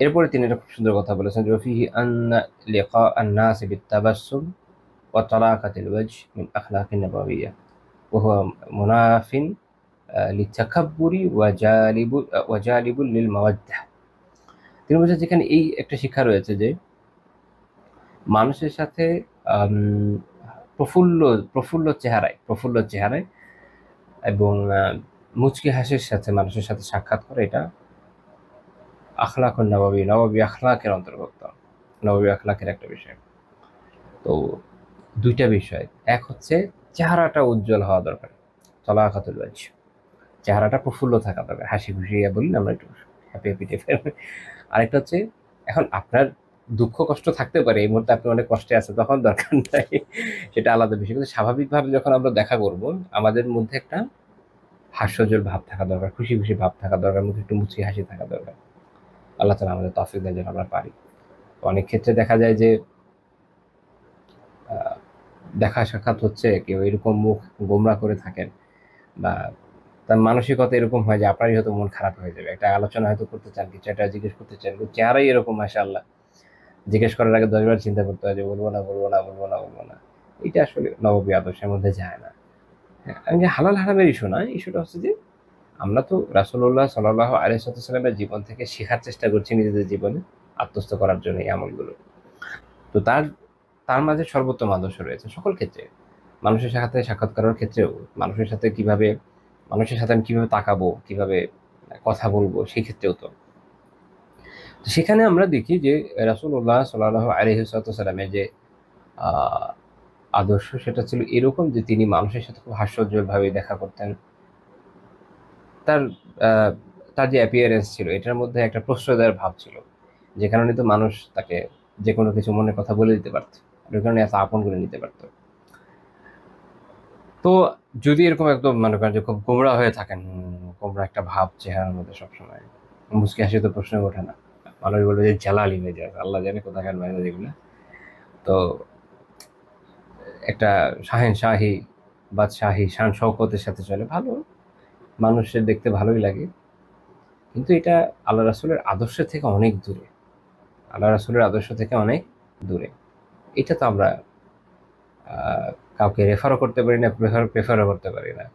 এরপরে তিনি একটা খুব সুন্দর কথা বলেছেন যে ফিহি আন্না লিকা আন-নাস বিত-তাবাসসুম ওয়া তালাকাতিল ওয়াজহ মিন আখলাকিন নাবাবিয়্যাহ ওয়া হুয়া মুনাফিন লিতাকাব্বুরি ওয়া জালিবুল লিল মাওয়াদ্দাহ। তিনি বলছেন যেখানে এই একটা শিক্ষা রয়েছে যে মানুষের সাথে প্রফুল্ল চেহারায় এবং মুচকি হাসির সাথে মানুষের সাথে সাক্ষাৎ করে, এটা আখলাকুন নববী আখলাকের অন্তর্ভুক্ত, নববী আখলাকের একটা বিষয়। তো দুইটা বিষয়, এক হচ্ছে চেহারাটা উজ্জ্বল হওয়া দরকার, তলাকাতুল ওয়াজহ, চেহারাটা প্রফুল্ল থাকা দরকার, হাসি খুশি বলি না আমরা, একটু হ্যাপি টাইপের। আরেকটা হচ্ছে এখন আপনার দুঃখ কষ্ট থাকতে পারে, এই মুহূর্তে আপনি অনেক কষ্টে আছেন, তখন দরকার নাই, সেটা আলাদা বিষয়। কিন্তু স্বাভাবিকভাবে যখন আমরা দেখা করব, আমাদের মধ্যে একটা হাস্যজ্জ্বল ভাব থাকা দরকার, খুশি খুশি ভাব থাকা দরকার, মুখে একটু মুচকি হাসি থাকা দরকার। আল্লাহ তাআলা আমাদের তৌফিক দেন যেন আমরা পারি। অনেক ক্ষেত্রে দেখা যায় যে আহ, দেখা সাক্ষাৎ হচ্ছে, কেউ এরকম মুখ গোমরা করে থাকেন, বা তার মানসিকতা এরকম হয় যে আপনারই হয়তো মন খারাপ হয়ে যাবে, একটা আলোচনা হয়তো করতে চান, কিছু একটা জিজ্ঞেস করতে চান, চেহারাই এরকম, মাশাআল্লাহ, জিজ্ঞেস করার আগে 10 বার চিন্তা করতে হয় যে বলবো না বলবো না বলবো না বলবো না। এটা আসলে নববী আদর্শের মধ্যে যায় না। হ্যাঁ, আমি যে হালাল হারামের ইস্যু না, ইস্যুটা হচ্ছে যে আমরা তো রাসূলুল্লাহ সাল্লাল্লাহু আলাইহি ওয়াসাল্লামের জীবন থেকে শেখার চেষ্টা করছি নিজেদের জীবনে আত্মস্থ করার জন্য এই আমলগুলো। তো তার তার মাঝে সর্বোত্তম আদর্শ রয়েছে সকল ক্ষেত্রে, মানুষের সাথে সাক্ষাৎ করার ক্ষেত্রেও, মানুষের সাথে কিভাবে, মানুষের সাথে আমি কিভাবে তাকাবো, কিভাবে কথা বলবো, সেই ক্ষেত্রেও তো। তো সেখানে আমরা দেখি যে রাসূলুল্লাহ সাল্লাল্লাহু আলাইহি ওয়াসাল্লামের যে আহ, আদর্শ, সেটা ছিল এরকম যে তিনি মানুষের সাথে খুব হাস্যোজ্জ্বল ভাবে দেখা করতেন। তার আহ, তার যে অ্যাপিয়ারেন্স ছিল, এটার মধ্যে একটা প্রশ্রয় দেওয়ার ভাব ছিল, যে কারণে তো মানুষ তাকে যে কোনো কিছু মনের কথা বলে দিতে পারত, আর ওই কারণে এত আপন করে নিতে পারতো। তো যদি এরকম একদম মনে করেন যে খুব গোমরা হয়ে থাকেন, গোমরা একটা ভাব চেহারার মধ্যে সবসময়, মুচকি হাসি তো প্রশ্ন ওঠে না, মানুষ বলবে যে জালালি মেজাজ, আল্লাহ জানে কোথাকার মেজাজ এগুলো। তো একটা শাহেনশাহী বাদশাহী শান শওকতের সাথে চলে, ভালো, মানুষের দেখতে ভালোই লাগে, কিন্তু এটা আল্লাহ রাসূলের আদর্শ থেকে অনেক দূরে, আল্লাহ রাসূলের আদর্শ থেকে অনেক দূরে। এটা তো আমরা আহ, কাউকে রেফারও করতে পারি না, প্রেফারও করতে পারি না।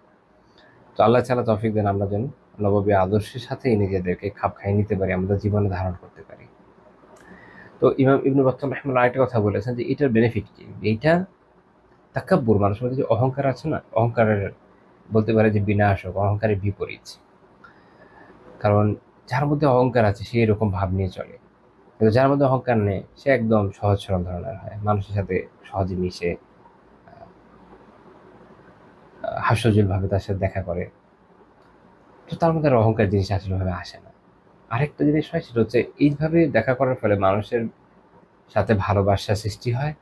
তো আল্লাহ তাআলা তৌফিক দেন আমরা যেন নববী আদর্শের সাথেই নিজেদেরকে খাপ খাইয়ে নিতে পারি, আমাদের জীবনে ধারণ করতে পারি। তো ইমাম ইবনে বাত্তাল রাহিমাহুল্লাহ আরেকটা কথা বলেছেন যে এটার বেনিফিট কি, এইটা তাকাব্বুর, মানুষের মধ্যে যে অহংকার আছে না, অহংকারের বলতে পারে যে বিনাশক, অহংকারের বিপরীত। কারণ যার মধ্যে অহংকার আছে সে এরকম ভাব নিয়ে চলে, কিন্তু যার মধ্যে অহংকার নেই সে একদম সহজ সরল ধরনের হয়, মানুষের সাথে সহজে মিশে, হাস্যজ্জ্বল ভাবে তার সাথে দেখা করে। তো তার মধ্যে আর অহংকার জিনিস আসলে ভাবে আসে না। আরেকটা জিনিস হয়, সেটা হচ্ছে এইভাবে দেখা করার ফলে মানুষের সাথে ভালোবাসা সৃষ্টি হয়,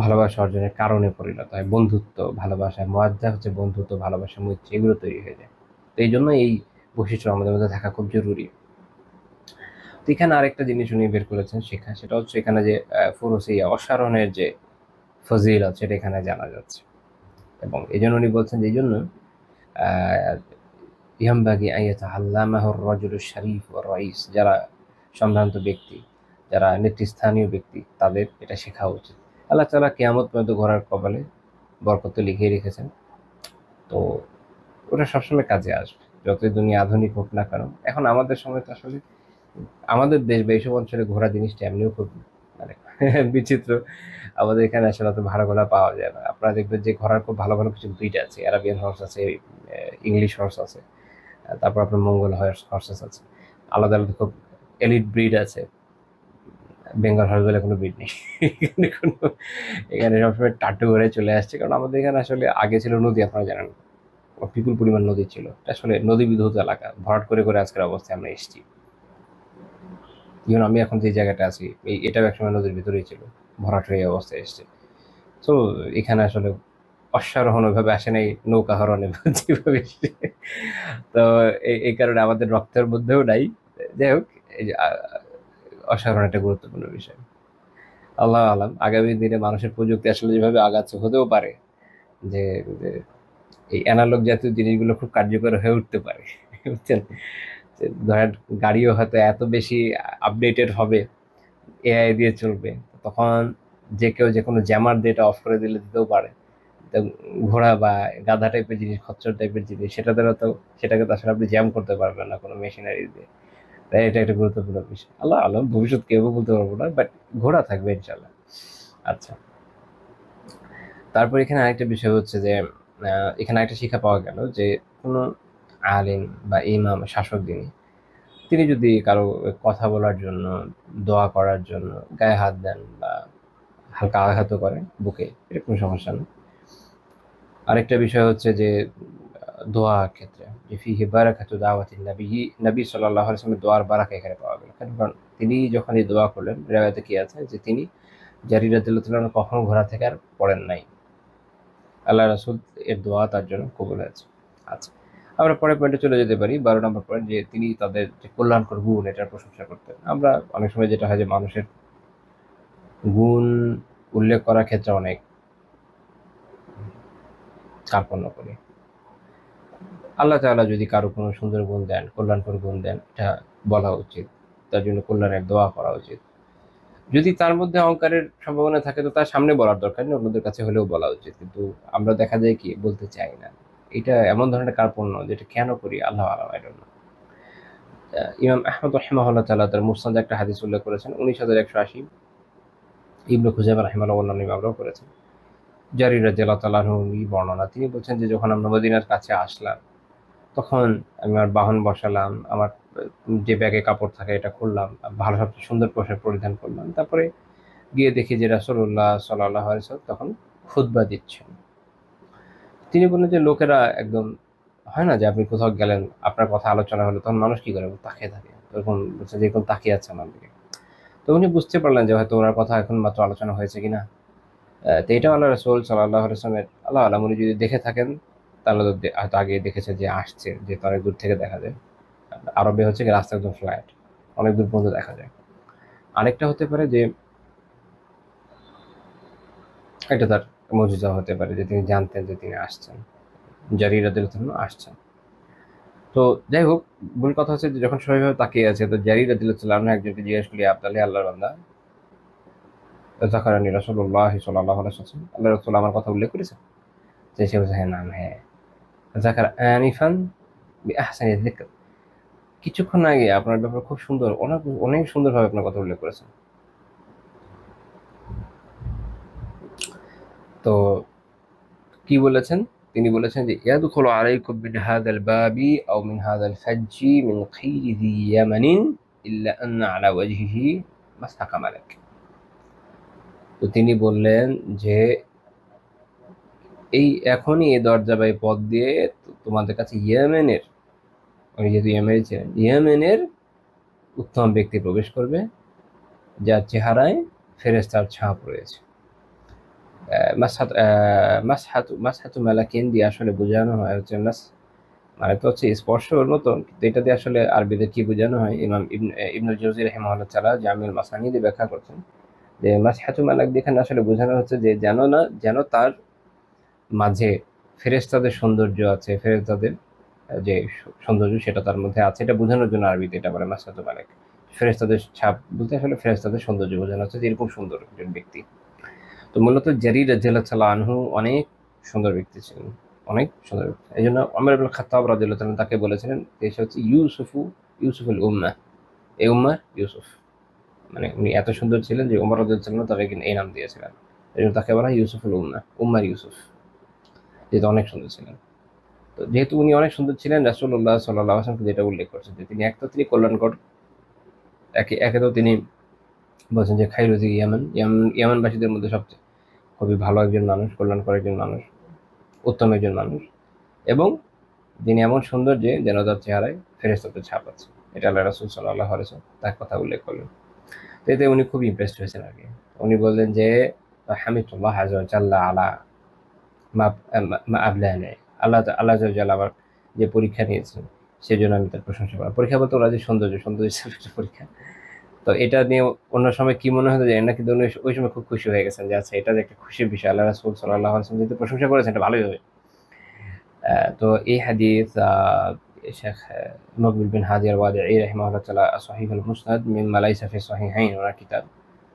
ভালোবাসা অর্জনের কারণে পরিণত হয়, বন্ধুত্ব, ভালোবাসা, মওয়াদ্দা হচ্ছে বন্ধুত্ব, ভালোবাসা, মৈত্রী, এগুলো তৈরি হয়ে যায়। তো এই জন্য এই বৈশিষ্ট্য আমাদের মধ্যে থাকা খুব জরুরি। তো এখানে আরেকটা জিনিস উনি বের করেছেন শিক্ষা, সেটা হচ্ছে এখানে যে ফুরুসিয়া অশ্বারোহণের যে ফজিলত, সেটা এখানে জানা যাচ্ছে। এবং এই জন্য উনি বলছেন যে এই জন্য আহ, ইয়ামবাগি আন ইয়াতাআল্লামাহু আর-রাজুলু শরীফ ওয়া রাইস, যারা সম্ভ্রান্ত ব্যক্তি, যারা নেতৃস্থানীয় ব্যক্তি, তাদের এটা শেখা উচিত। আল্লাহ তাআলা কিয়ামত পর্যন্ত ঘোড়ার কপালে বরকত তো লিখেই রেখেছেন। তো ওটা সবসময় কাজে আসবে, যতই দুনিয়া আধুনিক হোক না কেন। এখন আমাদের সময় তো আসলে আমাদের দেশ বা এইসব অঞ্চলে ঘোড়া জিনিসটা এমনিও খুব মানে বিচিত্র। আমাদের এখানে আসলে অত ভাড়া ঘোড়া পাওয়া যায় না। আপনারা দেখবেন যে ঘোড়ার খুব ভালো ভালো কিছু ব্রিড আছে, অ্যারাবিয়ান হর্স আছে, ইংলিশ হর্স আছে, তারপর আপনার মঙ্গল হর্সেস আছে, আলাদা আলাদা খুব এলিট ব্রিড আছে। বেঙ্গল হর্স বলে কোনো ব্রিড নেই এখানে কোনো, এখানে সবসময় টাট্টু করে চলে আসছে, কারণ আমাদের এখানে আসলে আগে ছিল নদী, আপনারা জানেন, বিপুল পরিমাণ নদী ছিল, এটা আসলে নদী বিধৌত এলাকা, ভরাট করে করে আজকের অবস্থায় আমরা এসেছি। যেমন আমি এখন যে জায়গাটা আছি, এটাও একসময় নদীর ভিতরেই ছিল, ভরাট হয়ে এই অবস্থায় এসছে। তো এখানে আসলে অশ্বারোহণ ওইভাবে আসে নাই, নৌকা হরণে যেভাবে এসছে। তো এই কারণে আমাদের রক্তের মধ্যেও নাই। যাই হোক, এই যে অশ্বারোহণ একটা গুরুত্বপূর্ণ বিষয়। আল্লাহ আলাম, আগামী দিনে মানুষের প্রযুক্তি আসলে যেভাবে আগাচ্ছে, হতেও পারে যে যে এই অ্যানালগ জাতীয় জিনিসগুলো খুব কার্যকর হয়ে উঠতে পারে, বুঝছেন? যে ধরেন গাড়িও হয়তো এত বেশি আপডেটেড হবে, এআই দিয়ে চলবে, তখন যে কেউ যে কোনো জ্যামার দিয়ে এটা অফ করে দিলে দিতেও পারে। তো ঘোড়া বা গাধা টাইপের জিনিস, খচ্চর টাইপের জিনিস, সেটা দ্বারা তো, সেটাকে তো আসলে আপনি জ্যাম করতে পারবেন না কোনো মেশিনারি দিয়ে। তাই এটা একটা গুরুত্বপূর্ণ বিষয়। আল্লাহ আলম, ভবিষ্যৎ কেউ বলতে পারবো না, বাট ঘোড়া থাকবে ইনশাল্লাহ। আচ্ছা, তারপর এখানে আরেকটা বিষয় হচ্ছে যে এখানে একটা শিক্ষা পাওয়া গেল যে কোনো আলিম বা ইমাম, শাসক যিনি, তিনি যদি কারো কথা বলার জন্য, দোয়া করার জন্য গায়ে হাত দেন বা হালকা আঘাতও করেন বুকে, এটা কোনো সমস্যা নেই। আরেকটা বিষয় হচ্ছে যে দোয়ার ক্ষেত্রে যে ফিহি বারাকাতু দাওয়াতিন নবী, নবী সাল্লাল্লাহু আলাইহি ওয়াসাল্লামের দোয়ার বারাকা এখানে পাওয়া গেল, কারণ তিনি যখন এই দোয়া করলেন, রেওয়ায়তে কি আছে যে তিনি জারির রাদিয়াল্লাহু তাআলা আনহু কখনো ঘোড়া থেকে আর পড়েন নাই। আল্লাহ রাসূল এর দোয়া তার জন্য কবুল হয়েছে। আচ্ছা, আমরা পরের পয়েন্টে চলে যেতে পারি। 12 নম্বর পয়েন্ট, যে তিনি তাদের যে কল্যাণকর গুণ এটার প্রশংসা করতেন। আমরা অনেক সময় যেটা হয় যে মানুষের গুণ উল্লেখ করার ক্ষেত্রে অনেক কার্পণ্য করি। আল্লাহ তাআলা যদি কারো কোনো সুন্দর গুণ দেন, কল্যাণকর গুণ দেন, এটা বলা উচিত, তার জন্য কল্যাণের দোয়া করা উচিত। যদি তার মধ্যে অহংকারের সম্ভাবনা থাকে তো তার সামনে বলার দরকার নেই, অন্যদের কাছে হলেও বলা উচিত। কিন্তু আমরা দেখা যায় কি বলতে চাই না। এটা এমন ধরনের কার্পণ্য যেটা কেন করি আল্লাহ আলাম, আই ডোন্ট নো। ইমাম আহমদ রাহিমাহুল্লাহ তাআলা তার মুসনাদে একটা হাদিস উল্লেখ করেছেন 19180, ইবনে খুজাইমা রাহিমাহুল্লাহ অন্যান্য ইমামরাও করেছেন। জারির রাদিয়াল্লাহু তাআলা আনহুর বর্ণনা, তিনি বলছেন যে যখন আমরা মদিনার কাছে আসলাম তখন আমি আমার বাহন বসালাম, আমার যে ব্যাগে কাপড় থাকে এটা খুললাম, ভালো সবচেয়ে সুন্দর পোশাক পরিধান করলাম। তারপরে গিয়ে দেখি যে রাসূলুল্লাহ সাল্লাল্লাহু আলাইহি ওয়াসাল্লাম তখন খুতবা দিচ্ছেন। তিনি বললেন যে লোকেরা একদম, হয় না যে আপনি কোথাও গেলেন, আপনার কথা আলোচনা হলো, তখন মানুষ কি করে তাকিয়ে থাকে, এরকম বলছে যে এরকম তাকিয়ে আছে আমার দিকে। তো উনি বুঝতে পারলেন যে হয়তো ওনার কথা এখন মাত্র আলোচনা হয়েছে কিনা। তো এটাও আল্লাহ রাসূল সাল্লাল্লাহু আলাইহি ওয়াসাল্লামের, আল্লাহ আলাম, উনি যদি দেখে থাকেন তাহলে তো হয়তো আগে দেখেছে যে আসছে, যে অনেক দূর থেকে দেখা যায়। আরবে হচ্ছে কি রাস্তা একদম ফ্ল্যাট, অনেক দূর পর্যন্ত দেখা যায়। আরেকটা হতে পারে যে এটা তার মুজিজা হতে পারে যে তিনি জানতেন যে তিনি আসছেন, জারির রাদিয়াল্লাহু তাআলা আসছেন। তো যাই হোক, মূল কথা হচ্ছে যে যখন সবাই ভাবে তাকিয়ে আছে, তো জারির রাদিয়াল্লাহু তাআলা আনহু একজনকে জিজ্ঞেস করলি, আব্দাল্লাহ আল্লাহর বান্দা, যাকারানি রাসূলুল্লাহ সাল্লাল্লাহু আলাইহি ওয়াসাল্লাম, আল্লাহ রাসূল আমার কথা উল্লেখ করেছেন? যে সে বলছে হ্যাঁ, নাম হ্যাঁ। যাকার আনিফান বিআহসানি যিকর, কিছুক্ষণ আগে আপনার ব্যাপারে খুব সুন্দর, অনেক অনেক সুন্দরভাবে আপনার কথা উল্লেখ করেছেন। তো কি বলেছেন? তিনি বলেছেন যে ইয়াদখুলু আলাইকুম মিন হাযাল বাবি আও মিন হাযাল ফাজ্জি মিন খিরি যি ইয়ামানিন ইল্লা আন্না আলা ওয়াজহিহি মাসহাকা মালাক। তো তিনি বললেন যে এই এখনই এই দরজা বা এই পথ দিয়ে তোমাদের কাছে ইয়েমেনের, উনি যেহেতু ইয়েমেনে ছিলেন, ইয়েমেনের উত্তম ব্যক্তি প্রবেশ করবে যার চেহারায় ফেরেশতার ছাপ রয়েছে। মাসহাতু মালাকিন দিয়ে আসলে বোঝানো হয় হচ্ছে মানে তো হচ্ছে স্পর্শের মতন, কিন্তু এটা দিয়ে আসলে আরবিতে কি বোঝানো হয়, ইমাম ইবনুল জাওজি রাহিমাহুল্লাহ তাআলা জামিউল মাসানিদে ব্যাখ্যা করছেন যে মাসহাতু মালাক দিয়ে এখানে আসলে বোঝানো হচ্ছে যে যেন তার মাঝে ফেরেশতাদের সৌন্দর্য আছে, ফেরেশতাদের যে সৌন্দর্য সেটা তার মধ্যে আছে, এটা বোঝানোর জন্য আরবিতে এটা বলে মাসহাতু মালাক। ফেরেশতাদের ছাপ বলতে আসলে ফেরেশতাদের সৌন্দর্য বোঝানো হচ্ছে যে এরকম সুন্দর একজন ব্যক্তি। তো মূলত জারির রাদিয়াল্লাহু তাআলা আনহু অনেক সুন্দর ব্যক্তি ছিলেন, অনেক সুন্দর ব্যক্তি। এই জন্য ওমর ইবনে খাত্তাব রাদিয়াল্লাহু তাআলা তাকে বলেছিলেন যে সে হচ্ছে ইউসুফুল উম্মাহ, এই উম্মার ইউসুফ। মানে উনি এত সুন্দর ছিলেন যে ওমর রাদিয়াল্লাহু তাআলা তাকে এই নাম দিয়েছিলেন। এই জন্য তাকে বলা হয় ইউসুফুল উম্মাহ, উম্মার ইউসুফ, যেহেতু অনেক সুন্দর ছিলেন। তো যেহেতু উনি অনেক সুন্দর ছিলেন, রাসূলুল্লাহ সাল্লাল্লাহু আলাইহি ওয়াসাল্লাম যেটা উল্লেখ করছেন যে তিনি তিনি কল্যাণকর, একে তো তিনি বলছেন যে খাইরুজি ইয়ামানবাসীদের মধ্যে সবচেয়ে খুবই ভালো একজন মানুষ, কল্যাণকর একজন মানুষ, উত্তম একজন মানুষ, এবং যিনি এমন সুন্দর যে যেন তার চেহারায় ফেরেশতাদের ছাপ আছে। এটা আল্লাহ রাসূল সাল্লাল্লাহু আলাইহি ওয়াসাল্লাম তার কথা উল্লেখ করলেন। তো এতে উনি খুব ইমপ্রেসড হয়েছেন আর কি। উনি বললেন যে হামিদুল্লাহ আযজা ওয়া জাল্লা আলা মা আবলানি, আল্লাহ আযজা ওয়া জাল্লা আমার যে পরীক্ষা নিয়েছেন সেজন্য আমি তার প্রশংসা করি। পরীক্ষা বলতে ওরা যে সৌন্দর্য একটা পরীক্ষা। তো এটা নিয়ে অন্য সময় কি মনে হতো যে না, কিন্তু উনি ওই সময় খুব খুশি হয়ে গেছেন যে আচ্ছা এটা যে একটা খুশির বিষয়, আল্লাহ রাসূল সাল্লাল্লাহু আলাইহি ওয়াসাল্লাম যেহেতু প্রশংসা করেছেন এটা ভালোই হবে। তো এই হাদিস শেখ মুকবিল বিন হাদি আল ওয়াদিঈ রাহিমাহুল্লাহ তাআলা সহিহুল মুসনাদ মিম্মা লাইসা ফি সহিহাইন, ওনার কিতাব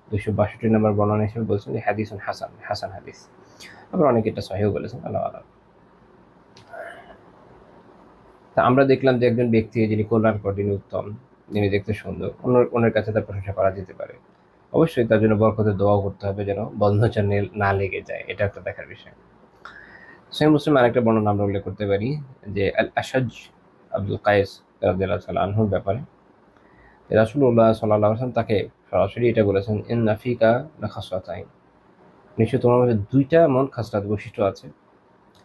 262 নম্বর বর্ণনা হিসেবে বলছেন যে হাদিসুন হাসান, হাসান হাদিস। আবার অনেকে এটা সহিহ বলেছেন, আল্লাহু আ'লাম। তা আমরা দেখলাম যে একজন ব্যক্তি যিনি কল্যাণকর, যিনি উত্তম, যিনি দেখতে সুন্দর, অন্যের কাছে তার প্রশংসা করা যেতে পারে। অবশ্যই তার জন্য বরকতের দোয়াও করতে হবে যেন বন্ধচর না লেগে যায়, এটা একটা দেখার বিষয়। সহিহ মুসলিম আরেকটা বর্ণনা আমরা উল্লেখ করতে পারি যে আল আশাজ আব্দুল কায়েস রাদিয়াল্লাহু তাআলা আনহুর ব্যাপারে রাসূলুল্লাহ সাল্লাল্লাহু আলাইহি ওয়াসাল্লাম তাকে সরাসরি এটা বলেছেন, ইন্না ফিকা লাখাসরাতাইন, নিশ্চয়ই তোমার মধ্যে দুইটা এমন খাসলাত বৈশিষ্ট্য আছে,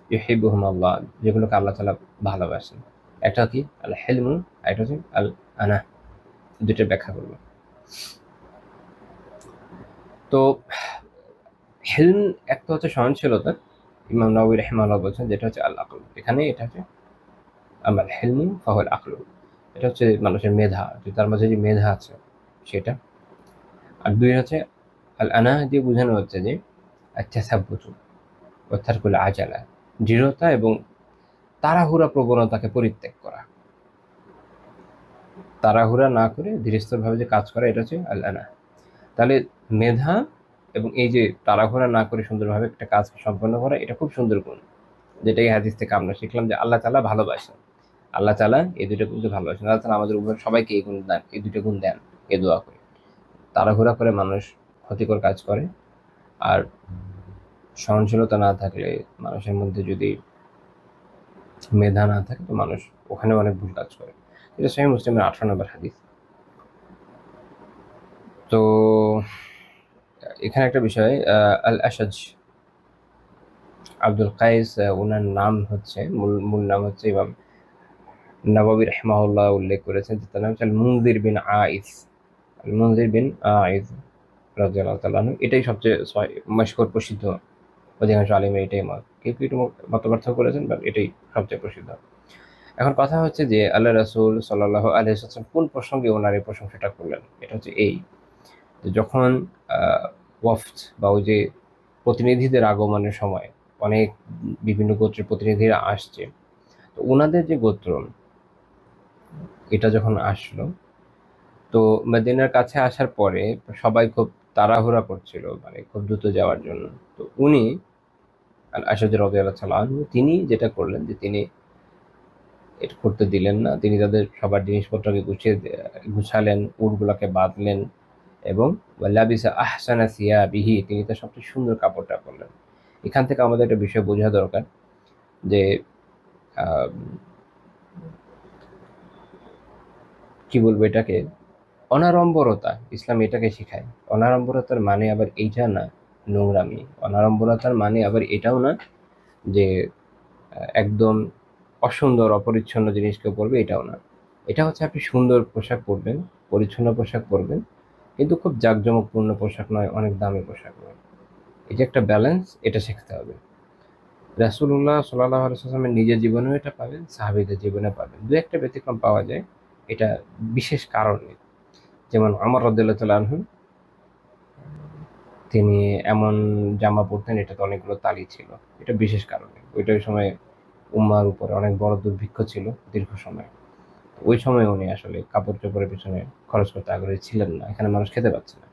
ইউহিব্বুহুম আল্লাহ, যেগুলোকে আল্লাহ তাআলা ভালোবাসেন। একটা কি আল হিলমু, একটা হচ্ছে আল আনা। দুইটা ব্যাখ্যা করব। তো হেলম একটা হচ্ছে সহনশীলতা, ইমাম নাওয়ী রাহিমাহুল্লাহ বলছেন, যেটা হচ্ছে আল আকল। এখানে এটা হচ্ছে আমার হেলমু ফাহুল আকল, এটা হচ্ছে মানুষের মেধা, যে তার মাঝে যে মেধা আছে সেটা। আর দুই হচ্ছে আল আনাহ দিয়ে বোঝানো হচ্ছে যে আচ্ছা সাব্বতু অর্থাৎ করলে আজালা, দৃঢ়তা এবং তাড়াহুড়া প্রবণতাকে পরিত্যাগ করা, তাড়াহুড়া না করে ধীরস্থিরভাবে যে কাজ করা, এটা হচ্ছে আল আনাহ। তাহলে মেধা এবং এই যে তাড়াহুড়া না করে সুন্দরভাবে একটা কাজ সম্পন্ন করা, এটা খুব সুন্দর গুণ, যেটা এই হাদিস থেকে আমরা শিখলাম যে আল্লাহ তাআলা ভালোবাসেন, আল্লাহ তাআলা এই দুইটা গুণকে ভালোবাসেন। আল্লাহ তাআলা আমাদের উপর সবাইকে এই গুণ দেন, এই দুইটা গুণ দেন, এই দোয়া করে। তাড়াহুড়া করে মানুষ ক্ষতিকর কাজ করে, আর সহনশীলতা না থাকলে, মানুষের মধ্যে যদি মেধা না থাকে, তো মানুষ ওখানে অনেক ভুল কাজ করে। এটা সহিহ মুসলিমের 18 নম্বর হাদিস। তো এখানে একটা বিষয়, আল আশাজ আব্দুল কায়েস, ওনার নাম হচ্ছে মূল নাম হচ্ছে, ইমাম নববী রাহিমাহুল্লাহ উল্লেখ করেছেন যে তার নাম হচ্ছে আল মুনজির বিন আইস, আল মুনজির বিন আইস রাদিয়াল্লাহু তাআলা আনহু। এটাই সবচেয়ে মশহুর, প্রসিদ্ধ, অধিকাংশ আলিমের এটাই মত। কেউ কেউ একটু মত পার্থক্য করেছেন, বাট এটাই সবচেয়ে প্রসিদ্ধ। এখন কথা হচ্ছে যে আল্লাহ রাসূল সাল্লাল্লাহু আলাইহি ওয়াসাল্লাম কোন প্রসঙ্গে ওনার এই প্রশংসাটা করলেন। এটা হচ্ছে এই যে যখন ওয়াফদ বা ওই যে প্রতিনিধিদের আগমনের সময় অনেক বিভিন্ন গোত্রের প্রতিনিধিরা আসছে, তো ওনাদের যে গোত্র এটা যখন আসলো, তো মদিনার কাছে আসার পরে সবাই খুব তাড়াহুড়া করছিল, মানে খুব দ্রুত যাওয়ার জন্য। তো উনি আল আশাদ রাদিয়াল্লাহু তাআলা আনহু, তিনি যেটা করলেন যে তিনি এটা করতে দিলেন না। তিনি তাদের সবার জিনিসপত্রকে গুছালেন, উটগুলাকে বাঁধলেন, এবং লাবিসা আহসানা সিয়াবিহি, তিনি তার সবচেয়ে সুন্দর কাপড়টা পরলেন। এখান থেকে আমাদের একটা বিষয় বোঝা দরকার যে আম, কি বলবো এটাকে, অনাড়ম্বরতা, ইসলাম এটাকে শেখায়। অনাড়ম্বরতার মানে আবার এইটা না নোংরামি, অনাড়ম্বরতার মানে আবার এটাও না যে একদম অসুন্দর অপরিচ্ছন্ন জিনিস কেউ পরবে, এটাও না। এটা হচ্ছে আপনি সুন্দর পোশাক পরবেন, পরিচ্ছন্ন পোশাক পরবেন, কিন্তু খুব জাঁকজমকপূর্ণ পোশাক নয়, অনেক দামি পোশাক নয়। এই যে একটা ব্যালেন্স, এটা শিখতে হবে। রাসূলুল্লাহ সাল্লাল্লাহু আলাইহি ওয়াসাল্লামের নিজের জীবনেও এটা পাবেন, সাহাবীদের জীবনে পাবেন। দু একটা ব্যতিক্রম পাওয়া যায়, এটা বিশেষ কারণে। যেমন ওমর রাদিয়াল্লাহু তাআলা আনহু, তিনি এমন জামা পরতেন এটাতে অনেকগুলো তালি ছিল, এটা বিশেষ কারণে। ওইটা ওই সময় উম্মার উপরে অনেক বড় দুর্ভিক্ষ ছিল দীর্ঘ সময়। ওই সময় উনি আসলে কাপড় চোপড়ের পিছনে খরচ করতে আগ্রহী ছিলেন না, এখানে মানুষ খেতে পাচ্ছে না,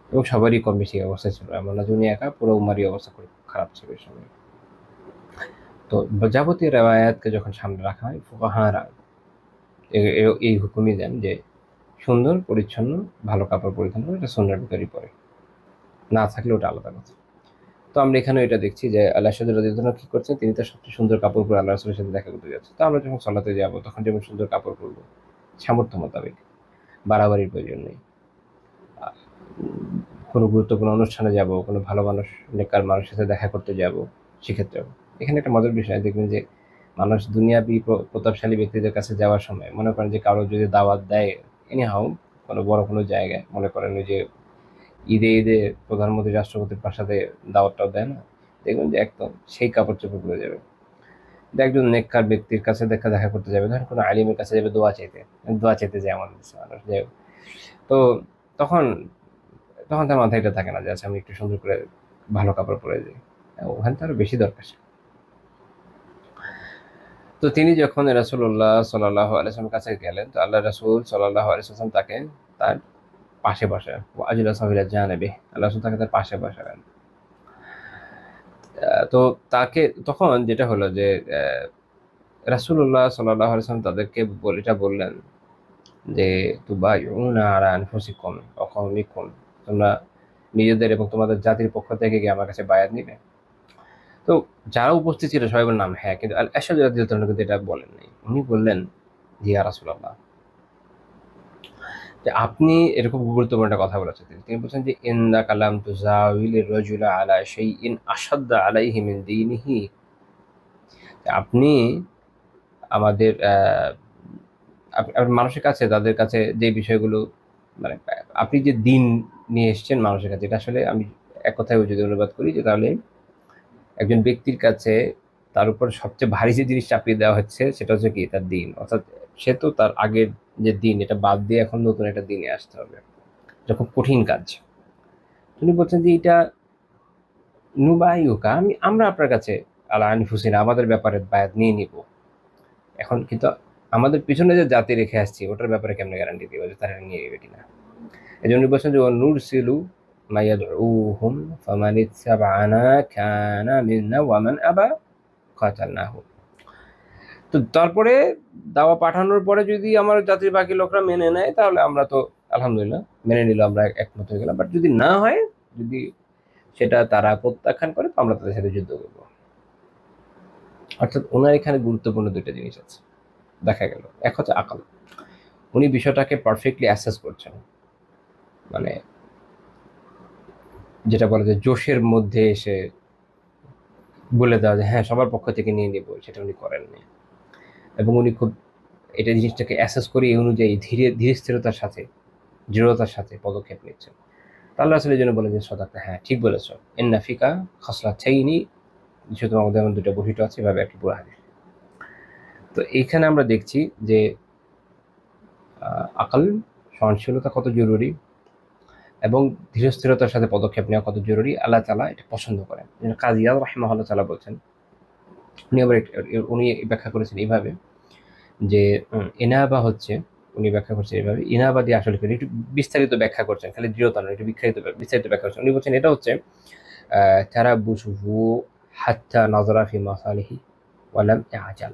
এবং সবারই কম বেশি এই অবস্থা ছিল, এমন না যে উনি একা, পুরো উম্মারই অবস্থা খুব খারাপ ছিল ওই সময়। তো যাবতীয় রেওয়ায়াতকে যখন সামনে রাখা হয়, ফুকাহারা এই হুকুমই দেন যে সুন্দর পরিচ্ছন্ন ভালো কাপড় পরিধান করে, এটা সুন্নাহর ভিতরেই পড়ে, না থাকলে ওটা আলাদা কথা। তো আমরা এখানে এটা দেখছি যে আল্লাহ সাদ রাদিয়াল্লাহু কি করছেন, তিনি তার সবচেয়ে সুন্দর কাপড় পরে আল্লাহ রাসূলের সাথে দেখা করতে যাচ্ছেন। তো আমরা যখন সালাতে যাব, তখন যেমন সুন্দর কাপড় পরবো, সামর্থ্য মোতাবেক, বাড়াবাড়ির প্রয়োজন নেই। কোনো গুরুত্বপূর্ণ অনুষ্ঠানে যাব, কোনো ভালো মানুষ, নেককার মানুষের সাথে দেখা করতে যাব, সেক্ষেত্রেও। এখানে একটা মজার বিষয় দেখবেন যে মানুষ দুনিয়াবি প্রতাপশালী ব্যক্তিদের কাছে যাওয়ার সময় মনে করেন যে কারো যদি দাওয়াত দেয়, এনিহাউ কোনো বড় কোনো জায়গায়, মনে করেন ওই যে ঈদে প্রধানমন্ত্রী রাষ্ট্রপতির প্রাসাদে দাওয়াতটাও দেয় না, দেখবেন যে একদম সেই কাপড় চোপড় পরে যাবে। কিন্তু একজন নেককার ব্যক্তির কাছে দেখা করতে যাবে, ধরেন কোনো আলিমের কাছে যাবে দোয়া চাইতে যায় আমাদের দেশে মানুষ, যাই হোক। তো তখন তখন তার মাথায় এটা থাকে না যে আচ্ছা আমি একটু সুন্দর করে ভালো কাপড় পরে যাই, ওখানে তো আরো বেশি দরকার। তো তিনি যখন রাসূলুল্লাহ সাল্লাল্লাহু আলাইহি ওয়াসাল্লামের কাছে গেলেন, তো আল্লাহ রাসূল সাল্লাল্লাহু আলাইহি ওয়াসাল্লাম তাকে তার পাশে বসালেন, আজলাসাহু ইলা জানিবি, আল্লাহ রাসূল তাকে তার পাশে বসালেন। তো তাকে তখন যেটা হলো যে রাসূলুল্লাহ সাল্লাল্লাহু আলাইহি ওয়াসাল্লাম তাদেরকে এটা বললেন যে তুবাইউনা আলা আনফুসিকুম ওয়া কওমিকুম, তোমরা নিজেদের এবং তোমাদের জাতির পক্ষ থেকে কি আমার কাছে বায়াত নিবে? তো যারা উপস্থিত ছিল সবাই বললাম হ্যাঁ, কিন্তু আল আশাদ রাদিয়াল্লাহু আনহু কিন্তু এটা বলেন নাই। উনি বললেন জি ইয়া রাসূলুল্লাহ, যে আপনি এরকম গুরুত্বপূর্ণ একটা কথা বলেছেন। তিনি বলছেন যে ইন্নাকা লাম তুযাউিলির রাজুলা আলা শাইইন আশাদ্দা আলাইহি মিন দীনিহি, আপনি আমাদের মানুষের কাছে, তাদের কাছে যে বিষয়গুলো মানে আপনি যে দিন নিয়ে এসছেন মানুষের কাছে, এটা আসলে আমি এক কথায় যদি অনুবাদ করি যে তাহলে একজন ব্যক্তির কাছে তার উপর সবচেয়ে ভারী যে জিনিস চাপিয়ে দেওয়া হচ্ছে সেটা হচ্ছে কি তার দিন, অর্থাৎ সে তো তার আগের যে দিন এটা বাদ দিয়ে এখন নতুন একটা দিনে আসতে হবে, এটা খুব কঠিন কাজ। তিনি বলছেন যে এটা নুবাইয়ুকা, আমরা আপনার কাছে আলা আনফুসিনা আমাদের ব্যাপারে বায়াত নিয়ে নিব। এখন কিন্তু আমাদের পিছনে যে জাতি রেখে আসছি ওটার ব্যাপারে কেমনে গ্যারান্টি দিব যে তারা নিয়ে নেবে কিনা। এই জন্য বলছেন যে নূর সিলু মাইয়াদউহুম ফামান ইত্তাবা'না কানা মিন্না ওয়া মান আবা কাতালনাহু। তো তারপরে দাওয়া পাঠানোর পরে যদি আমার জাতির বাকি লোকরা মেনে নেয় তাহলে আমরা তো আলহামদুলিল্লাহ মেনে নিল, আমরা একমত হয়ে গেলাম। বাট যদি না হয়, যদি সেটা তারা প্রত্যাখ্যান করে তো আমরা তাদের সাথে যুদ্ধ করব। অর্থাৎ ওনার এখানে গুরুত্বপূর্ণ দুইটা জিনিস আছে দেখা গেল। এক হচ্ছে আকাল, উনি বিষয়টাকে পারফেক্টলি অ্যাসেস করছেন, মানে যেটা বলে যে জোশের মধ্যে এসে বলে দেওয়া যে হ্যাঁ সবার পক্ষ থেকে নিয়ে নেব, সেটা উনি করেননি। এবং উনি খুব এটা জিনিসটাকে অ্যাসেস করে এই অনুযায়ী ধীরে ধীরে স্থিরতার সাথে দৃঢ়তার সাথে পদক্ষেপ নিচ্ছেন। তাহলে আসলে এই জন্য বলে যে সদাক্তা, হ্যাঁ ঠিক বলেছ, এন্নাফিকা খসলা চাইনি, যেহেতু আমাদের এমন দুটো বৈশিষ্ট্য আছে এভাবে একটি পুরো হাদিস। তো এইখানে আমরা দেখছি যে আকাল সহনশীলতা কত জরুরি এবং ধীরস্থিরতার সাথে পদক্ষেপ নেওয়া কত জরুরি, আল্লাহ তাআলা এটা পছন্দ করেন। কাজী ইয়াদ রাহিমাহুল্লাহ তাআলা বলছেন, উনি ব্যাখ্যা করেছেন এইভাবে যে ইনাবা হচ্ছে, উনি ব্যাখ্যা করছেন এইভাবে, ইনাবা দিয়ে আসলে একটু বিস্তারিত ব্যাখ্যা করছেন, খালি দৃঢ়তা নয়, একটু বিস্তারিত ব্যাখ্যা করছেন। উনি বলছেন এটা হচ্ছে তারাব্বুসুহু হাত্তা নাযারা ফি মাসালিহি ওয়া লাম ইয়াজাল,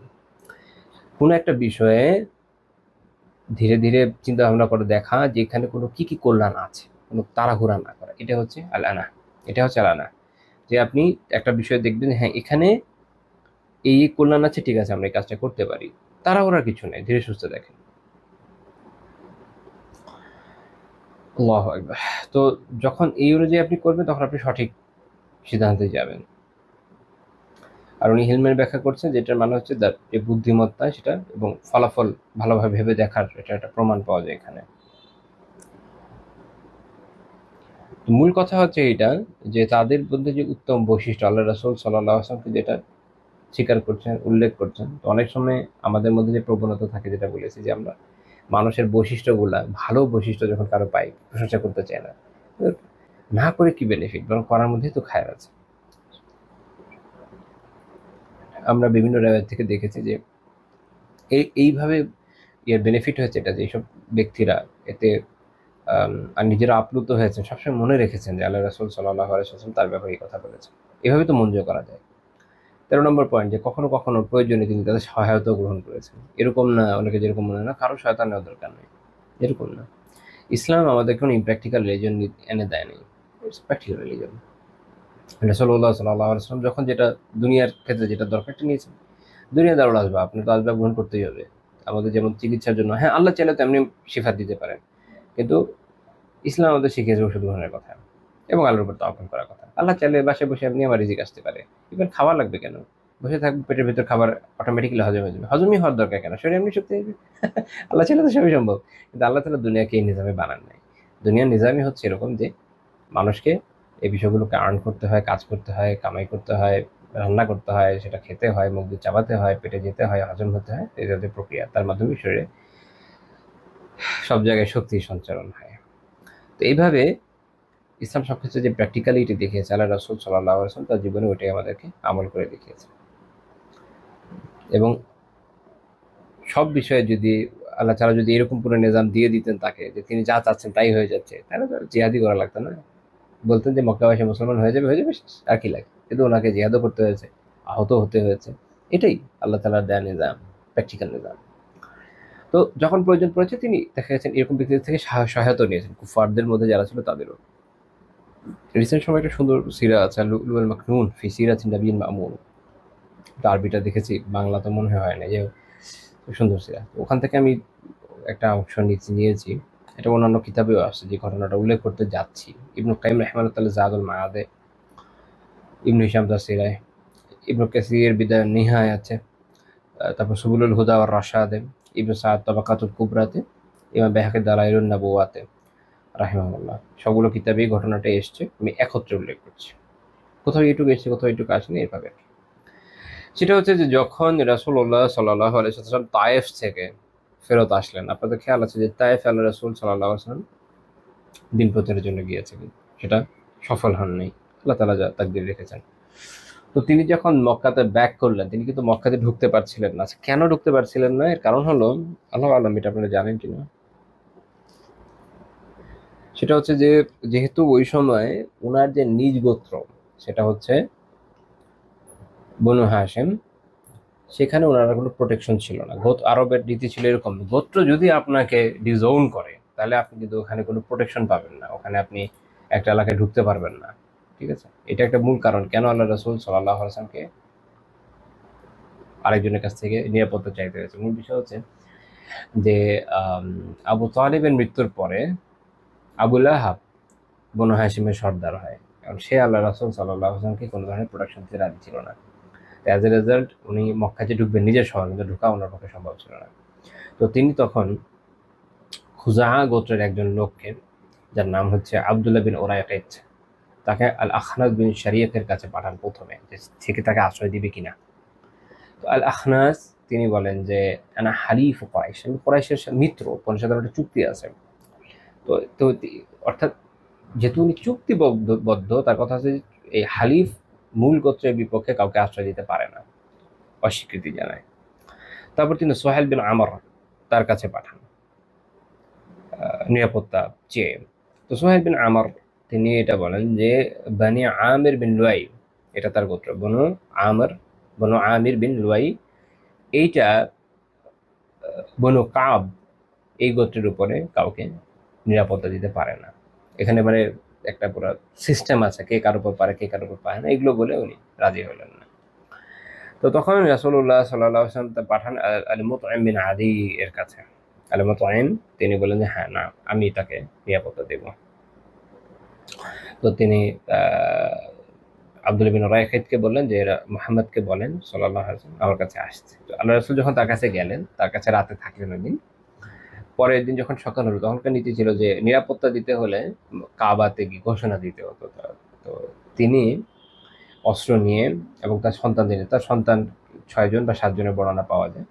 কোনো একটা বিষয়ে ধীরে ধীরে চিন্তা ভাবনা করে দেখা যে এখানে কোনো কি কল্যাণ আছে, কোনো তাড়াহুড়া না করা, এটা হচ্ছে আল আনা। এটা হচ্ছে আল আনা, যে আপনি একটা বিষয় দেখবেন হ্যাঁ এখানে এই কল্যাণ আছে, ঠিক আছে আমরা এই কাজটা করতে পারি, তাড়াহুড়ার কিছু নেই, ধীরে সুস্থে দেখেন। আল্লাহু আকবার। তো যখন এই অনুযায়ী আপনি করবেন তখন আপনি সঠিক সিদ্ধান্তে যাবেন। আর উনি হিলমের ব্যাখ্যা করছেন যেটার মানে হচ্ছে যে বুদ্ধিমত্তা সেটা এবং ফলাফল ভালোভাবে ভেবে দেখার এটা একটা প্রমাণ পাওয়া যায় এখানে। মূল কথা হচ্ছে এটা যে তাদের মধ্যে যে উত্তম বৈশিষ্ট্য আল্লাহ রাসূল সাল্লাল্লাহু আলাইহি ওয়াসাল্লাম যেটা স্বীকার করছেন, উল্লেখ করছেন, তো অনেক সময় আমাদের মধ্যে যে প্রবণতা থাকে যেটা বলেছি যে আমরা মানুষের বৈশিষ্ট্যগুলা, ভালো বৈশিষ্ট্য যখন কারো পাই প্রশংসা করতে চাই না, না করে কি বেনিফিট, বরং করার মধ্যেই তো খায়ের আছে। আমরা বিভিন্ন রেওয়ায়েত থেকে দেখেছি যে এইভাবে এর বেনিফিট হয়েছে এটা যে এইসব ব্যক্তিরা এতে আর নিজেরা আপ্লুত হয়েছেন, সবসময় মনে রেখেছেন যে আল্লাহ রাসূল সাল্লাল্লাহু আলাইহি ওয়াসাল্লাম তার ব্যাপারে এই কথা বলেছেন। এভাবে তো মন জয় করা যায়। 13 নম্বর পয়েন্ট, যে কখনো কখনো প্রয়োজনে তিনি তাদের সহায়তাও গ্রহণ করেছেন। এরকম না, অনেকে যেরকম মনে হয় না কারো সহায়তা নেওয়ার দরকার নেই, এরকম না। ইসলাম আমাদের কোনো ইমপ্র্যাকটিক্যাল রিলিজন এনে দেয় নাই, ইটস প্র্যাকটিক্যাল রিলিজন। রাসূলুল্লাহ সাল্লাল্লাহু আলাইহি ওয়াসাল্লাম যখন যেটা দুনিয়ার ক্ষেত্রে যেটা দরকারটা নিয়েছেন, দুনিয়াদারুল আসবাব, আপনি তো আসবাব গ্রহণ করতেই হবে। আমাদের যেমন চিকিৎসার জন্য, হ্যাঁ আল্লাহ চাইলে তো এমনি শিফা দিতে পারেন, কিন্তু ইসলাম আমাদের শিখিয়েছে ওষুধ গ্রহণের কথা এবং আল্লাহর উপর তাওয়াক্কুল করার কথা। আল্লাহ চাইলে বাসায় বসে এমনি আমার রিজিক আসতে পারে, ইভেন খাওয়া লাগবে কেন, বসে থাকবে, পেটের ভিতর খাবার অটোমেটিক্যালি হজম হয়ে যাবে, হজমই হওয়ার দরকার কেন, শরীর এমনি শক্তি আসবে। আল্লাহ চাইলে তো সবই সম্ভব। কিন্তু আল্লাহ তাআলা দুনিয়াকে এই নিজামে বানান নাই। দুনিয়ার নিজামই হচ্ছে এরকম যে মানুষকে এই বিষয়গুলোকে আর্ন করতে হয়, কাজ করতে হয়, কামাই করতে হয়, রান্না করতে হয়, সেটা খেতে হয়, মুখ দিয়ে চাবাতে হয়, পেটে যেতে হয়, হজম হতে হয়, এই জাতীয় প্রক্রিয়া, তার মাধ্যমে শরীরে সব জায়গায় শক্তির সঞ্চারণ হয়। তো এইভাবে ইসলাম সবকিছু যে প্র্যাকটিক্যালিটি দেখিয়েছে, আল্লাহ রাসূল সাল্লাল্লাহু আলাইহি ওয়াসাল্লাম তার জীবনে ওইটাই আমাদেরকে আমল করে দেখিয়েছে। এবং সব বিষয়ে যদি আল্লাহ তাআলা যদি এরকম পুরো নিজাম দিয়ে দিতেন তাকে, যে তিনি যা চাচ্ছেন তাই হয়ে যাচ্ছে, তাহলে তো জিহাদি করা লাগতো না। বলতেন যে মক্কাবাসী মুসলমান হয়ে যাবে শেষ, আর কি লাগে। কিন্তু ওনাকে জিহাদও করতে হয়েছে, আহত হতে হয়েছে, এটাই আল্লাহ তাআলার দেয়া নিজাম, প্র্যাকটিক্যাল নিজাম। তো যখন প্রয়োজন পড়েছে তিনি দেখা গেছেন এরকম ব্যক্তিদের থেকে সহায়তা নিয়েছেন, কুফারদের মধ্যে যারা ছিল তাদেরও। রিসেন্ট সময় একটা সুন্দর সিরা আছে লুলুল মাকনুন ফি সিরাতিন নাবিয়্যিল মা'মুন, আরবিটা দেখেছি, বাংলা তো মনে হয় না, যে সুন্দর সিরা, ওখান থেকে আমি একটা অংশ নিয়েছি। এটা অন্যান্য কিতাবেও আসছে, যে ঘটনাটা উল্লেখ করতে যাচ্ছি। ইবনে কাইয়িম রাহিমাহুল্লাহ জাদুল মাআদে, ইবনে হিশাম তার সিরায়, ইবনে কাসির বিদায় নিহায় আছে, তারপর সুবুলুল হুদা ওয়ার রাশাদে, ইবনে সাদ তাবাকাতুল কুবরাতে, ইমাম বাইহাকী দালাইলুন নবুওয়াতে। রাহিমাহুল্লাহ। সবগুলো কিতাবে এই ঘটনাটা এসছে, আমি একত্রে উল্লেখ করছি, কোথাও এইটুকু এসছে কোথাও এইটুকু আসেনি, এভাবে। সেটা হচ্ছে যে যখন রাসূলুল্লাহ সাল্লাল্লাহু আলাইহি ওয়াসাল্লাম তায়েফ থেকে ফেরত আসলেন, আপনাদের খেয়াল আছে যে তায়েফে আল্লাহ রাসূল সাল্লাল্লাহু আলাইহি ওয়াসাল্লাম দিন প্রচারের জন্য গিয়েছিলেন, সেটা সফল হননি, আল্লাহ তাআলা যা তাকদীর রেখেছেন। তো তিনি যখন মক্কাতে ব্যাক করলেন, তিনি কিন্তু মক্কাতে ঢুকতে পারছিলেন না। আচ্ছা, কেন ঢুকতে পারছিলেন না? এর কারণ হলো, আল্লাহু আ'লাম এটা আপনারা জানেন কিনা, সেটা হচ্ছে যে যেহেতু ওই সময় উনার যে নিজ গোত্র সেটা হচ্ছে বনু হাশিম, সেখানে ওনার কোনো প্রোটেকশন ছিল না। আরবের রীতি ছিল এরকম, গোত্র যদি আপনাকে ডিজোন করে তাহলে আপনি কিন্তু ওখানে কোনো প্রোটেকশন পাবেন না, ওখানে আপনি একটা এলাকায় ঢুকতে পারবেন না। ঠিক আছে, এটা একটা মূল কারণ কেন আল্লাহ রাসূল সাল্লাল্লাহু আলাইহি ওয়াসাল্লামকে আরেকজনের কাছ থেকে নিরাপত্তা চাইতে হয়েছে। মূল বিষয় হচ্ছে যে আবু তালিবের মৃত্যুর পরে আবু লাহাব বনু হাশিমের সর্দার হয়, কারণ সে আল্লাহ রাসূল সাল্লাল্লাহু আলাইহি ওয়াসাল্লামকে কোনো ধরনের প্রোটেকশন দিতে রাজি ছিল না। অ্যাজ এ রেজাল্ট উনি মক্কায় যে ঢুকবেন নিজের শহর, কিন্তু ঢোকা ওনার পক্ষে সম্ভব ছিল না। তো তিনি তখন খুজাআ গোত্রের একজন লোককে, যার নাম হচ্ছে আব্দুল্লাহ বিন উরাইকিত, তাকে আল আখনাস বিন শারিয়াতের কাছে পাঠান প্রথমে, যে থেকে তাকে আশ্রয় দিবে কিনা। তো আল আখনাস তিনি বলেন যে আনা হালিফ কুরাইশ, আমি কুরাইশের মিত্র, ওনার সাথে একটা চুক্তি আছে। তো তো অর্থাৎ যেহেতু উনি চুক্তিবদ্ধ, তার কথা হচ্ছে এই হালিফ মূল গোত্রের বিপক্ষে কাউকে আশ্রয় দিতে পারে না, অস্বীকৃতি জানায়। তারপর তিনি সোহেল বিন আমর তার কাছে পাঠান নিরাপত্তা চেয়ে। তো সোহেল বিন আমর তিনি এটা বলেন যে বানি আমির বিন লুয়াই, এটা তার গোত্র, বনু আমির বিন লুয়াই, এইটা বনু কাব, এই গোত্রের উপরে কাউকে নিরাপত্তা দিতে পারে না। এখানে মানে একটা পুরো সিস্টেম আছে, কে কার উপর পারে কে কার উপর পারে না, এগুলো বলে উনি রাজি হলেন না। তো তখন রাসূলুল্লাহ সাল্লাল্লাহু আলাইহি ওয়াসাল্লাম পাঠান আল মুতঈম বিন আদি এর কাছে। আল মুতঈম তিনি বলেন যে হ্যাঁ, না, আমি তাকে নিরাপত্তা দেব। তো তিনি আব্দুল্লাহ বিন উরাইকিতকে বললেন যে এরা মুহাম্মদকে বলেন সাল্লাল্লাহু আলাইহি ওয়াসাল্লাম আমার কাছে আসছে। তো আল্লাহ রাসূল যখন তার কাছে গেলেন, তার কাছে রাতে থাকলেন ওই দিন। পরের দিন যখন সকাল হলো, তখনকার নীতি ছিল যে নিরাপত্তা দিতে হলে কাবাতে গিয়ে ঘোষণা দিতে হতো। তো তিনি অস্ত্র নিয়ে এবং তার সন্তানদের নিয়ে, তার সন্তান 6 জন বা 7 জনের বর্ণনা পাওয়া যায়,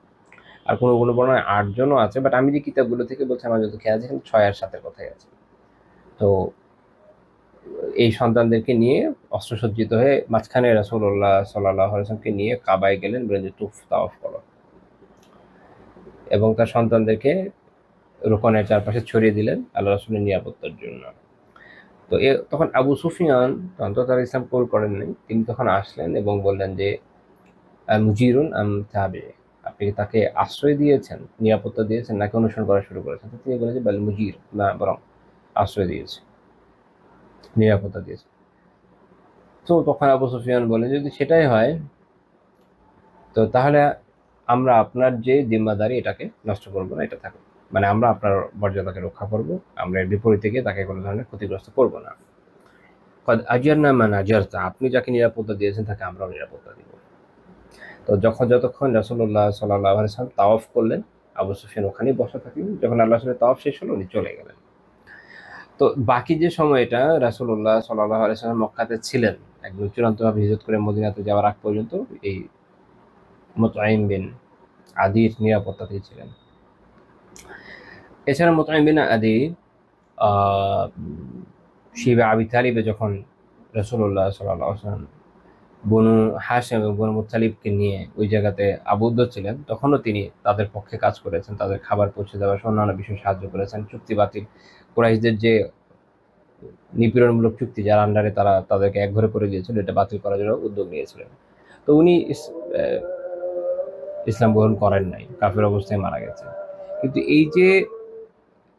আর কোনো কোনো বর্ণনায় 8 জনও আছে, বাট আমি যে কিতাবগুলো থেকে বলছি আমার যত খেয়াল আছে 6 আর 7-এর কথাই আছে। তো এই সন্তানদেরকে নিয়ে অস্ত্রসজ্জিত হয়ে মাঝখানে রাসূলুল্লাহ সাল্লাল্লাহু আলাইহি ওয়াসাল্লামকে নিয়ে কাবায় গেলেন, বলে যে তাওয়াফ করো, এবং তার সন্তানদেরকে রোকনের চারপাশে ছড়িয়ে দিলেন আল্লাহ রাসূলের নিরাপত্তার জন্য। তো তখন আবু সুফিয়ান তখন তো তারা ইসলাম কবুল করেন নাই, তিনি তখন আসলেন এবং বললেন যে মুজিরুন আম তাবে, আপনি কি তাকে আশ্রয় দিয়েছেন, নিরাপত্তা দিয়েছেন, নাকি অনুসরণ করা শুরু করেছেন? তো তিনি বলেন যে বাল মুজির, না বরং আশ্রয় দিয়েছে, নিরাপত্তা দিয়েছে। তো তখন আবু সুফিয়ান বলেন যদি সেটাই হয় তো তাহলে আমরা আপনার যে জিম্মাদারি এটাকে নষ্ট করবো না, এটা থাকবে, মানে আমরা আপনার মর্যাদাকে রক্ষা করব, আমরা এর বিপরীতে গিয়ে তাকে কোনো ধরনের ক্ষতিগ্রস্ত করব না। কদ আজারনা মান আজারতা, আপনি যাকে নিরাপত্তা দিয়েছেন তাকে আমরাও নিরাপত্তা দিব। তো যতক্ষণ রাসূলুল্লাহ সাল্লাল্লাহু আলাইহি ওয়াসাল্লাম তাওয়াফ করলেন, আবু সুফিয়ান ওখানেই বসা থাকলেন। যখন আল্লাহ রাসূলের তাওয়াফ শেষ হলো, উনি চলে গেলেন। তো বাকি যে সময়টা রাসূলুল্লাহ সাল্লাল্লাহু আলাইহি ওয়াসাল্লাম মক্কাতে ছিলেন, একদম চূড়ান্তভাবে হিজরত করে মদিনাতে যাওয়ার আগ পর্যন্ত এই মুতঈম বিন আদির নিরাপত্তাতেই ছিলেন। এছাড়া মুতঈম বিন আদি শিবে আবি তালিবে যখন রাসূলুল্লাহ সাল্লাল্লাহু আলাইহি ওয়াসাল্লাম বনু হাশিম এবং বনু মুত্তালিবকে নিয়ে ওই জায়গাতে আবদ্ধ ছিলেন, তখনও তিনি তাদের পক্ষে কাজ করেছেন, তাদের খাবার পৌঁছে দেওয়া সহ অন্যান্য বিষয়ে সাহায্য করেছেন। চুক্তি বাতিল, কুরাইশদের যে নিপীড়নমূলক চুক্তি যার আন্ডারে তারা তাদেরকে একঘরে করে দিয়েছিল, এটা বাতিল করার জন্য উদ্যোগ নিয়েছিলেন। তো উনি ইসলাম গ্রহণ করেন নাই, কাফের অবস্থায় মারা গেছেন। কিন্তু এই যে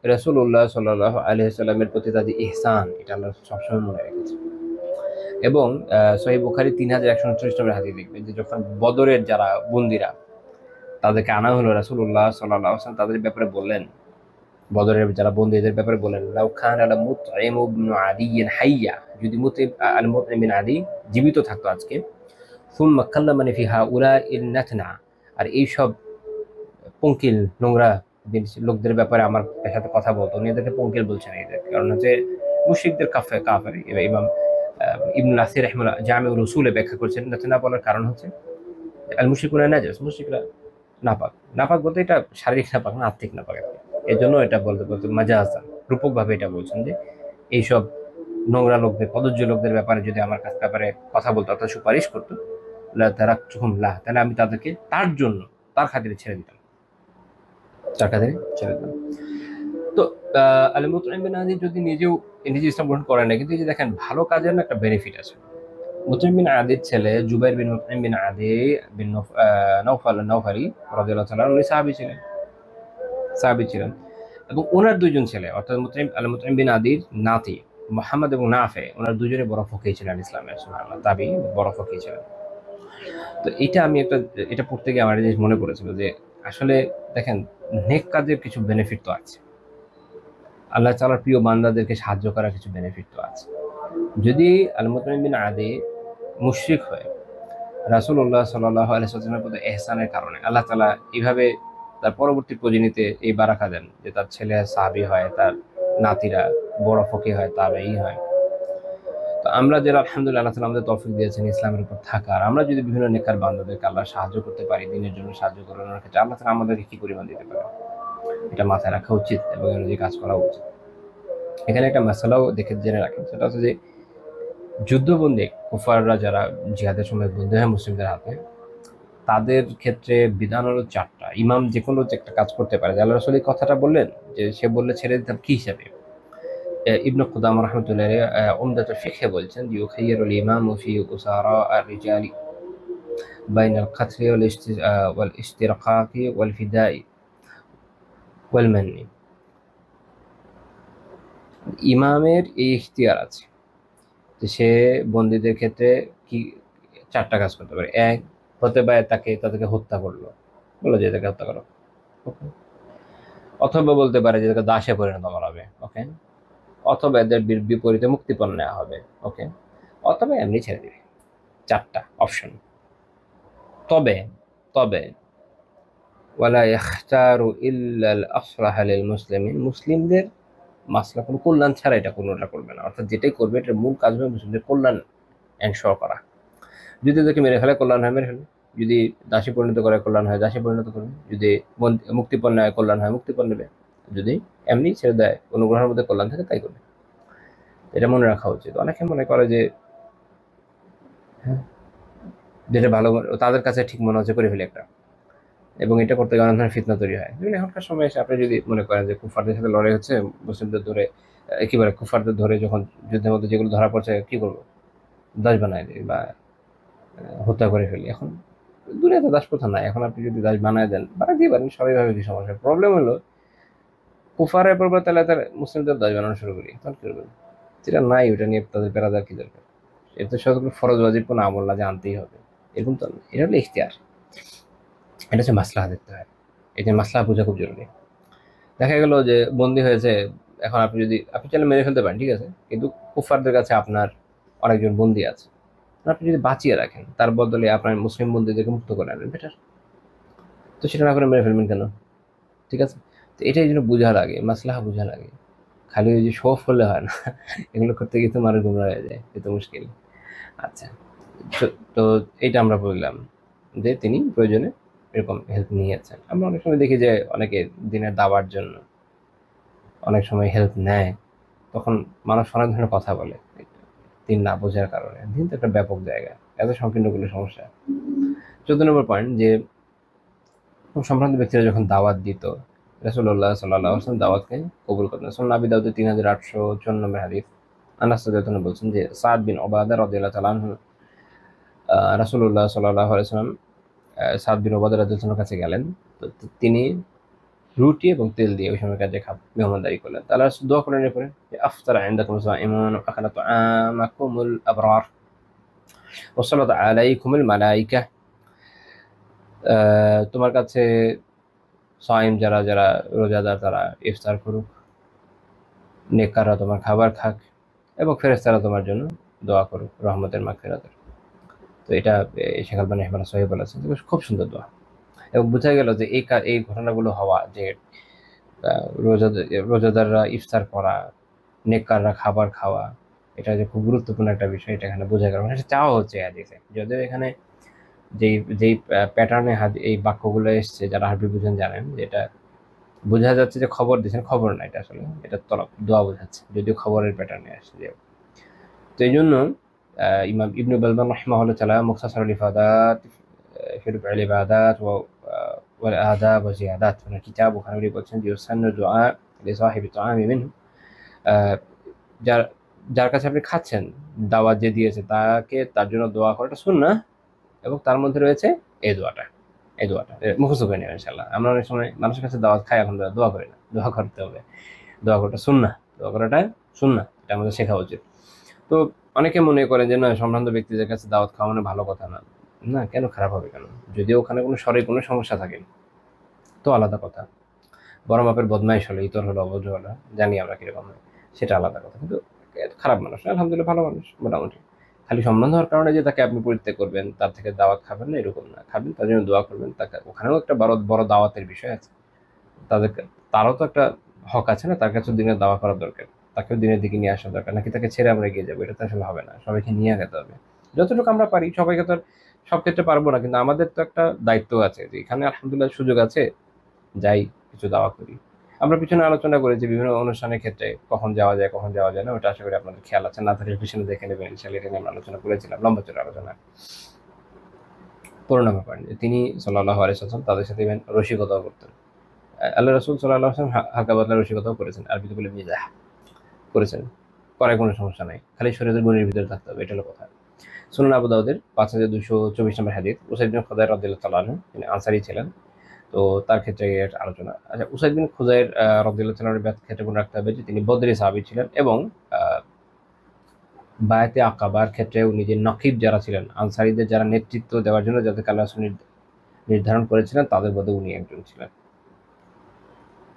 রাসূলুল্লাহ সাল্লাল্লাহু আলাইহি ওয়াসাল্লামের প্রতি তাদের ইহসান, এটা আল্লাহ সবসময় মনে রেখেছে। এবং সহিহ বুখারী 3139 নম্বর হাদিস দেখবেন যে যখন বদরের যারা বন্দীরা তাদেরকে আনা হলো, রাসূলুল্লাহ সাল্লাল্লাহু আলাইহি ওয়াসাল্লাম তাদের ব্যাপারে বললেন, বদরের যারা বন্দীদের ব্যাপারে বললেন, লাউ খান আলা মুতঈম ইবনে আদি হাইয়া, যদি মুতঈম বিন আদি জীবিত থাকতো আজকে, সুম্মা কাল্লামানি ফি হাউলাইন নাতনা, আর এইসব পঙ্কিল নোংরা লোকদের ব্যাপারে আমার সাথে কথা বলতো, উনি এদেরকে পঙ্কিল বলছেন এদের, কারণ হচ্ছে মুশরিকদের কাফের। ইমাম ইবনুল আসির রাহিমাহুল্লাহ জামিউর রসুলে ব্যাখ্যা করছেন না বলার কারণ হচ্ছে আল মুশরিকুনা নাজাস, মুশরিকরা নাপাক। নাপাক বলতে এটা শারীরিক নাপাক না, আত্মিক নাপাক। এর জন্য এটা বলতে বলতে মাজাজান রূপক ভাবে এটা বলছেন যে এইসব নোংরা লোকদের, কদর্য লোকদের ব্যাপারে যদি আমার কাছে ব্যাপারে কথা বলতো অর্থাৎ সুপারিশ করতো, তাহলে আমি তাদেরকে তার খাতিরে ছেড়ে দিতাম, তার খাতিরে ছেড়ে দিতাম। তো আলী মুতঈম বিন আদি যদি নিজে ইসলাম গ্রহণ করে না, কিন্তু এই যে দেখেন ভালো কাজের না একটা বেনিফিট আছে। মুতঈম বিন আদির ছেলে জুবাইর বিন মুতঈম বিন আদি বিন নওফালি রাদিয়াল্লাহু তাআলা উনি সাহাবী ছিলেন, এবং ওনার দুইজন ছেলে অর্থাৎ আলী মুতঈম বিন আদির নাতি মুহাম্মদ এবং নাফে, ওনার দুজনে বড় ফকিহ ছিলেন ইসলামের, সুবহানাল্লাহ, তাবি বড় ফকিহ ছিলেন। তো এটা পড়তে গিয়ে আমার জিনিস মনে পড়েছিল যে আসলে দেখেন নেক কাজের কিছু বেনিফিট তো আছে, আল্লাহ তাআলার প্রিয় বান্দাদেরকে সাহায্য করার কিছু বেনিফিট তো আছে। যদি আলী মুতঈম বিন আদি মুশরিক হয়, রাসূলুল্লাহ সাল্লাল্লাহু আলাইহি ওয়াসাল্লামের প্রতি ইহসানের কারণে আল্লাহ তাআলা এইভাবে তার পরবর্তী প্রজন্মতে এই বারাকা দেন যে তার ছেলে সাহাবী হয়, তার নাতিরা বড় ফকিহ হয়, তাবেঈ হয়। তো আমরা যারা আলহামদুলিল্লাহ আল্লাহ তাআলা আমাদের তৌফিক দিয়েছেন ইসলামের উপর থাকার, আমরা যদি বিভিন্ন নেককার বান্দাদেরকে আল্লাহ সাহায্য করতে পারি, দিনের জন্য সাহায্য করানোর ক্ষেত্রে আল্লাহ তাআলা আমাদেরকে কি পরিমাণ দিতে পারে, এটা মাথায় রাখা উচিত এবং অনুযায়ী কাজ করা উচিত। এখানে একটা মাসালাও জেনে রাখেন, সেটা হচ্ছে যে যুদ্ধবন্দী কুফাররা যারা জিহাদের সময় বন্দী হয় মুসলিমদের হাতে, তাদের ক্ষেত্রে বিধান হলো 4টা। ইমাম যে কোনো একটা কাজ করতে পারে, আল্লাহ রাসূল এই কথাটা বললেন যে সে বললে ছেড়ে দিতাম কি হিসাবে। ইবনে কুদামা রাহমাতুল্লাহি উমদাতুল ফিকহে বলছেন যে ইউখাইয়ারুল ইমামু ফি উসারা আর-রিজালি বাইনাল কাতলি ওয়াল ইশতিরাকাকি ওয়াল ফিদাই ওয়াল মান্নি। ইমামের এই ইখতিয়ার আছে যে সে বন্দীদের ক্ষেত্রে কি 4টা কাজ করতে পারে। এক, হতে পারে তাদেরকে হত্যা করলো, বললো যে তাকে হত্যা করো, ওকে। অথবা বলতে পারে যে তাকে দাসে পরিণত করা হবে, ওকে। অথবা এদের বিপরীতে মুক্তিপণ নেওয়া হবে, ওকে। অথবা এমনি ছেড়ে দিবে। 4টা অপশন। তবে তবে ওয়ালা ইখতারু ইল্লা আল আসলাহ লিল মুসলিমিন, মুসলিমদের মাসলা কোনো কল্যাণ ছাড়া এটা কোনোটা করবে না, অর্থাৎ যেটাই করবে এটার মূল কাজ হবে মুসলিমদের কল্যাণ এনশিওর করা। যদি তাদেরকে মেরে ফেলে কল্যাণ হয় মেরে ফেলবে, যদি দাসী পরিণত করে কল্যাণ হয় দাসী পরিণত করবে, যদি মুক্তিপণ নেয় কল্যাণ হয় মুক্তিপণ নেবে, যদি এমনি ছেড়ে দেয় অনুগ্রহের মধ্যে কল্যাণ থাকে তাই করবে। এটা মনে রাখা উচিত। অনেকে মনে করে যে হ্যাঁ যেটা ভালো তাদের কাছে ঠিক মনে হচ্ছে করে ফেলে একটা, এবং এটা করতে গিয়ে অনেক ধরনের ফিতনা তৈরি হয়। যেমন এখনকার সময় এসে আপনি যদি মনে করেন যে কুফারদের সাথে লড়াই হচ্ছে, মুসলিমদের ধরে একেবারে কুফারদের ধরে যখন যুদ্ধের মধ্যে যেগুলো ধরা পড়ছে কি করবো, দাস বানায় দিই বা হত্যা করে ফেলি। এখন দুনিয়াতে দাস প্রথা নাই, এখন আপনি যদি দাস বানায় দেন বানায় দিয়ে পারেন, স্বাভাবিকভাবে কি সমস্যা। প্রবলেম হলো কুফারের পর তাহলে তার মুসলিমদের দাস বানানো শুরু করি, তখন কি করবেন? যেটা নাই ওটা নিয়ে তাদের পেরাদার কি দরকার? এটা শুধু ফরজ ওয়াজিব কোনো আমল না যে আনতেই হবে, এরকম তো না। এটা হলো ইখতিয়ার, এটা হচ্ছে মাসলাহা দেখতে হয়। এই যে মাসলাহা বোঝা খুব জরুরি। দেখা গেল যে বন্দী হয়েছে, এখন আপনি চাইলে মেরে ফেলতে পারেন, ঠিক আছে, কিন্তু কুফারদের কাছে আপনার অনেকজন বন্দী আছে, আপনি যদি বাঁচিয়ে রাখেন তার বদলে আপনার মুসলিম বন্দীদেরকে মুক্ত করে আনেন, বেটার। তো সেটা না করে মেরে ফেলবেন কেন? ঠিক আছে, তো এটাই জন্য বোঝা লাগে, মাসলাহা বোঝা লাগে। খালি ওই যে শোফ হলে হয় না, এগুলো করতে গিয়ে তো মানুষ গুমরা হয়ে যায়, এ তো মুশকিল। আচ্ছা, তো এইটা আমরা বললাম যে তিনি প্রয়োজনে এরকম হেল্প নিয়েছেন। আমরা অনেক সময় দেখি যে অনেকে দিনের দাবার জন্য অনেক সময় হেল্প নেয়, তখন মানুষ অনেক ধরনের কথা বলে দিন না বোঝার কারণে। দিন তো একটা ব্যাপক জায়গা, এত সংকীর্ণগুলো সমস্যা। 14 নম্বর পয়েন্ট, যে সম্ভ্রান্ত ব্যক্তিরা যখন দাওয়াত দিত, রাসূলুল্লাহ সাল্লাল্লাহু আলাইহি ওয়াসাল্লাম দাওয়াতকে কবুল করতেন। সুনান আবি দাউদের 3854 নম্বর হাদিস, আনাস রাদিয়াল্লাহু আনহু বলছেন যে সাদ বিন উবাদা রাদিয়াল্লাহু তাআলা আনহু রাসূলুল্লাহ সাল্লাল্লাহু আলাইহি ওয়াসাল্লাম সাদ বিন উবাদা রাদিয়াল্লাহু আনহুর কাছে গেলেন। তো তিনি রুটি এবং তেল দিয়ে ওই সময় কাজে মেহমানদারি করলেন। তাহলে দোয়া করলেন এরপরে যে আফতারা ইনদাকুম সাইমুন ওয়া আকালা তুআমাকুমুল আবরার ওয়া সাল্লাত আলাইকুমুল মালায়েকা। তোমার কাছে সাইম যারা যারা রোজাদার তারা ইফতার করুক, নেককাররা তোমার খাবার খাক, এবং ফেরেশতারা তোমার জন্য দোয়া করুক রহমতের মাগফিরাতের। তো এটা শেখ আলবানী রাহিমাহুল্লাহ সহিহ বলেছেন, খুব সুন্দর দোয়া। এবং বোঝা গেল যে এই ঘটনাগুলো হওয়া, যে রোজাদাররা ইফতার করা, নেককাররা খাবার খাওয়া, এটা যে খুব গুরুত্বপূর্ণ একটা বিষয়, এটা এখানে বোঝা গেল। এটা চাওয়া হচ্ছে হাদিসে, যদিও এখানে যেই যেই প্যাটার্নে এই বাক্যগুলো এসছে, যারা আরবি বুঝেন জানেন যে এটা বোঝা যাচ্ছে যে খবর দিচ্ছেন, খবর না, এটা আসলে এটা তলব দোয়া বোঝাচ্ছে, যদিও খবরের প্যাটার্নে আসছে যে। তো এই জন্য ইমাম ইবনু বালবান রাহিমাহুল্লাহ তাআলা মুখতাসারুল ইফাদাত ফি রুবুল ইবাদাত ওয়াল আদাব ওয়া জিয়াদাত মানে কিতাব, ওখানে উনি বলছেন যে ইউসান্নু দুআ লিসাহিবি তুআমি মিনহু, যার যার কাছে আপনি খাচ্ছেন, দাওয়াত যে দিয়েছে তাকে, তার জন্য দোয়া করাটা সুন্নাহ, এবং তার মধ্যে রয়েছে এই দোয়াটা, মুখস্থ করে নেবেন ইনশাআল্লাহ। আমরা অনেক সময় মানুষের কাছে দাওয়াত খাই, এখন দোয়া করি না, দোয়া করতে হবে, দোয়া করাটা সুন্নাহ, দোয়া করাটা সুন্নাহ, এটা আমাদের শেখা উচিত। তো অনেকে মনে করে যে না, সম্ভ্রান্ত ব্যক্তিদের কাছে দাওয়াত খাওয়া মানে ভালো কথা না। না, কেন খারাপ হবে কেন? যদি ওখানে কোনো স্বরে কোনো সমস্যা থাকে তো আলাদা কথা, বড় মাপের বদমাইশ হলে, ইতর হলো, অভদ্র হলো, জানি আমরা কিরকম হয়, সেটা আলাদা কথা। কিন্তু খারাপ মানুষ না, আলহামদুলিল্লাহ ভালো মানুষ মোটামুটি। খালি সম্মান হওয়ার কারণে যে তাকে আপনি পরিত্যাগ করবেন, তার থেকে দাওয়াত খাবেন না, এরকম না। খাবেন, তার জন্য দোয়া করবেন, তাকে ওখানেও একটা বড় বড় দাওয়াতের বিষয় আছে। তাদেরকে, তারও তো একটা হক আছে না, তার কাছে দিনের দাওয়া করার দরকার, তাকেও দিনের দিকে নিয়ে আসা দরকার। নাকি তাকে ছেড়ে আমরা এগিয়ে যাবো? এটা তো আসলে হবে না, সবাইকে নিয়ে যেতে হবে যতটুকু আমরা পারি। সবাইকে তো আর সব ক্ষেত্রে পারবো না, কিন্তু আমাদের তো একটা দায়িত্ব আছে যে এখানে আলহামদুলিল্লাহ সুযোগ আছে, যাই কিছু দাওয়া করি। আমরা পিছনে আলোচনা করেছি বিভিন্ন অনুষ্ঠানের ক্ষেত্রে কখন যাওয়া যায় কখন যাওয়া যায় না, ওটা আশা করি আপনাদের খেয়াল আছে, না থাকলে পিছনে দেখে নেবেন ইনশাআল্লাহ। এটা নিয়ে আমরা আলোচনা করেছিলাম, লম্বা চড়া আলোচনা। পরিণামে পারেন যে তিনি সাল্লাল্লাহু আলাইহি ওয়াসাল্লাম তাদের সাথে ইভেন রসিকতাও করতেন। আল্লাহ রাসূল সাল্লাল্লাহু আলাইহি ওয়াসাল্লাম হালকা পাতলা রসিকতাও করেছেন, আরবিতে বলে মিজাহ করেছেন, করার কোনো সমস্যা নাই, খালি শরীয়তের গণ্ডির ভিতরে থাকতে হবে, এটা হলো কথা। সুনান আবু দাউদের 5224 নম্বর হাদিস, উসাইদ বিন খুদাইর রাদিয়াল্লাহু তাআলা আনহু, তিনি আনসারী ছিলেন, তো তার ক্ষেত্রে এর আলোচনা। আচ্ছা, উসাইদ বিন খুদাইর রাদিয়াল্লাহু তাআলার ক্ষেত্রে মনে রাখতে হবে যে তিনি বদরি সাহাবী ছিলেন, এবং বায়াতে আকাবার ক্ষেত্রে উনি যে নকিব যারা ছিলেন, আনসারীদের যারা নেতৃত্ব দেওয়ার জন্য যাদেরকে আল্লাহ রাসূল নির্ধারণ করেছিলেন, তাদের মধ্যে উনি একজন ছিলেন।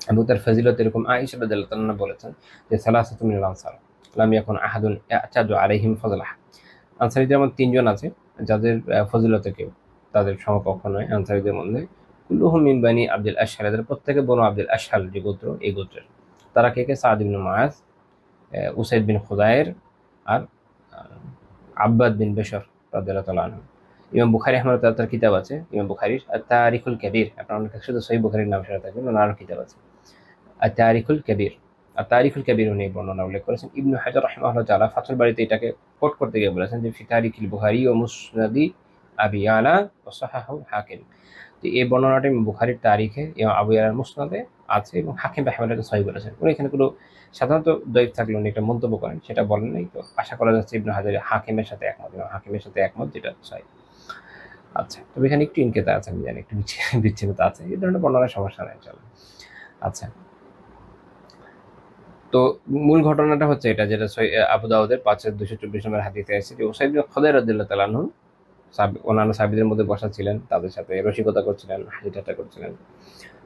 এবং তার ফজিলত এরকম, আয়েশা রাদিয়াল্লাহু তাআলা বলেছেন যে সালাসাতু মিনাল আনসার লাম ইয়াকুন আহাদুন ইয়াতাদু আলাইহিম ফাযলাহ, আনসারীদের মধ্যে তিনজন আছে যাদের ফজিলতে কেউ তাদের সমকক্ষ নয় আনসারীদের মধ্যে। কুল্লুহুম মিন বানি আব্দুল আশহাল, এদের প্রত্যেকে বনু আব্দুল আশহাল যে গোত্র, এই গোত্রের। তারা কে কে? সাদ ইবনে মুআজ, উসাইদ বিন খুদাইর, আর আব্বাদ বিন বেশর রাদিয়াল্লাহু তাআলা আনহু। ইমাম বুখারী রাহিমাহুল্লাহ তার কিতাব আছে, ইমাম বুখারীর তারিখুল কবির, আপনারা অনেক শুধু সহিহ বুখারীর নাম শুনে থাকবেন, ওনার কিতাব আছে তারিখুল কবির। আর তারিখুল কবির উনি বর্ণনা উল্লেখ করেছেন। ইবনু হাজার রাহিমাহুল্লাহ তাআলা ফাথুল বারীতে এটাকে কোট করতে গিয়ে বলেছেন যে ফি তারিখিল বুখারী ও মুসনাদি আবি ইয়ালা ওয়া সাহাহু হাকিম। তো এই বর্ণনাটি বুখারীর তারিখে এবং আবু ইয়ালার মুসনাদে আছে, এবং হাকিম রাহিমাহুল্লাহকে সহিহ বলেছেন। উনি এখানে কোনো সাধারণত দৈব থাকলে উনি একটা মন্তব্য করেন, সেটা বলেন নাই, তো আশা করা যাচ্ছে ইবনু হাজার হাকিমের সাথে একমত, এবং হাকিমের সাথে একমত, যেটা সহিহ। আচ্ছা, তবে এখানে একটু ইনকেতা আছে, আমি জানি একটু বিচ্ছিন্নতা আছে, এই ধরনের বর্ণনার সমস্যা নেই, চলো। আচ্ছা, তো মূল ঘটনাটা হচ্ছে এটা, যেটা আবু দাউদের 5224 নম্বর হাদিসে আছে যে উসাইদ বিন খুদাইর রাদিয়াল্লাহু তাআলা আনহু অন্যান্য সাহাবীদের মধ্যে বসা ছিলেন, তাদের সাথে রসিকতা করছিলেন, হাসি ঠাট্টা করছিলেন।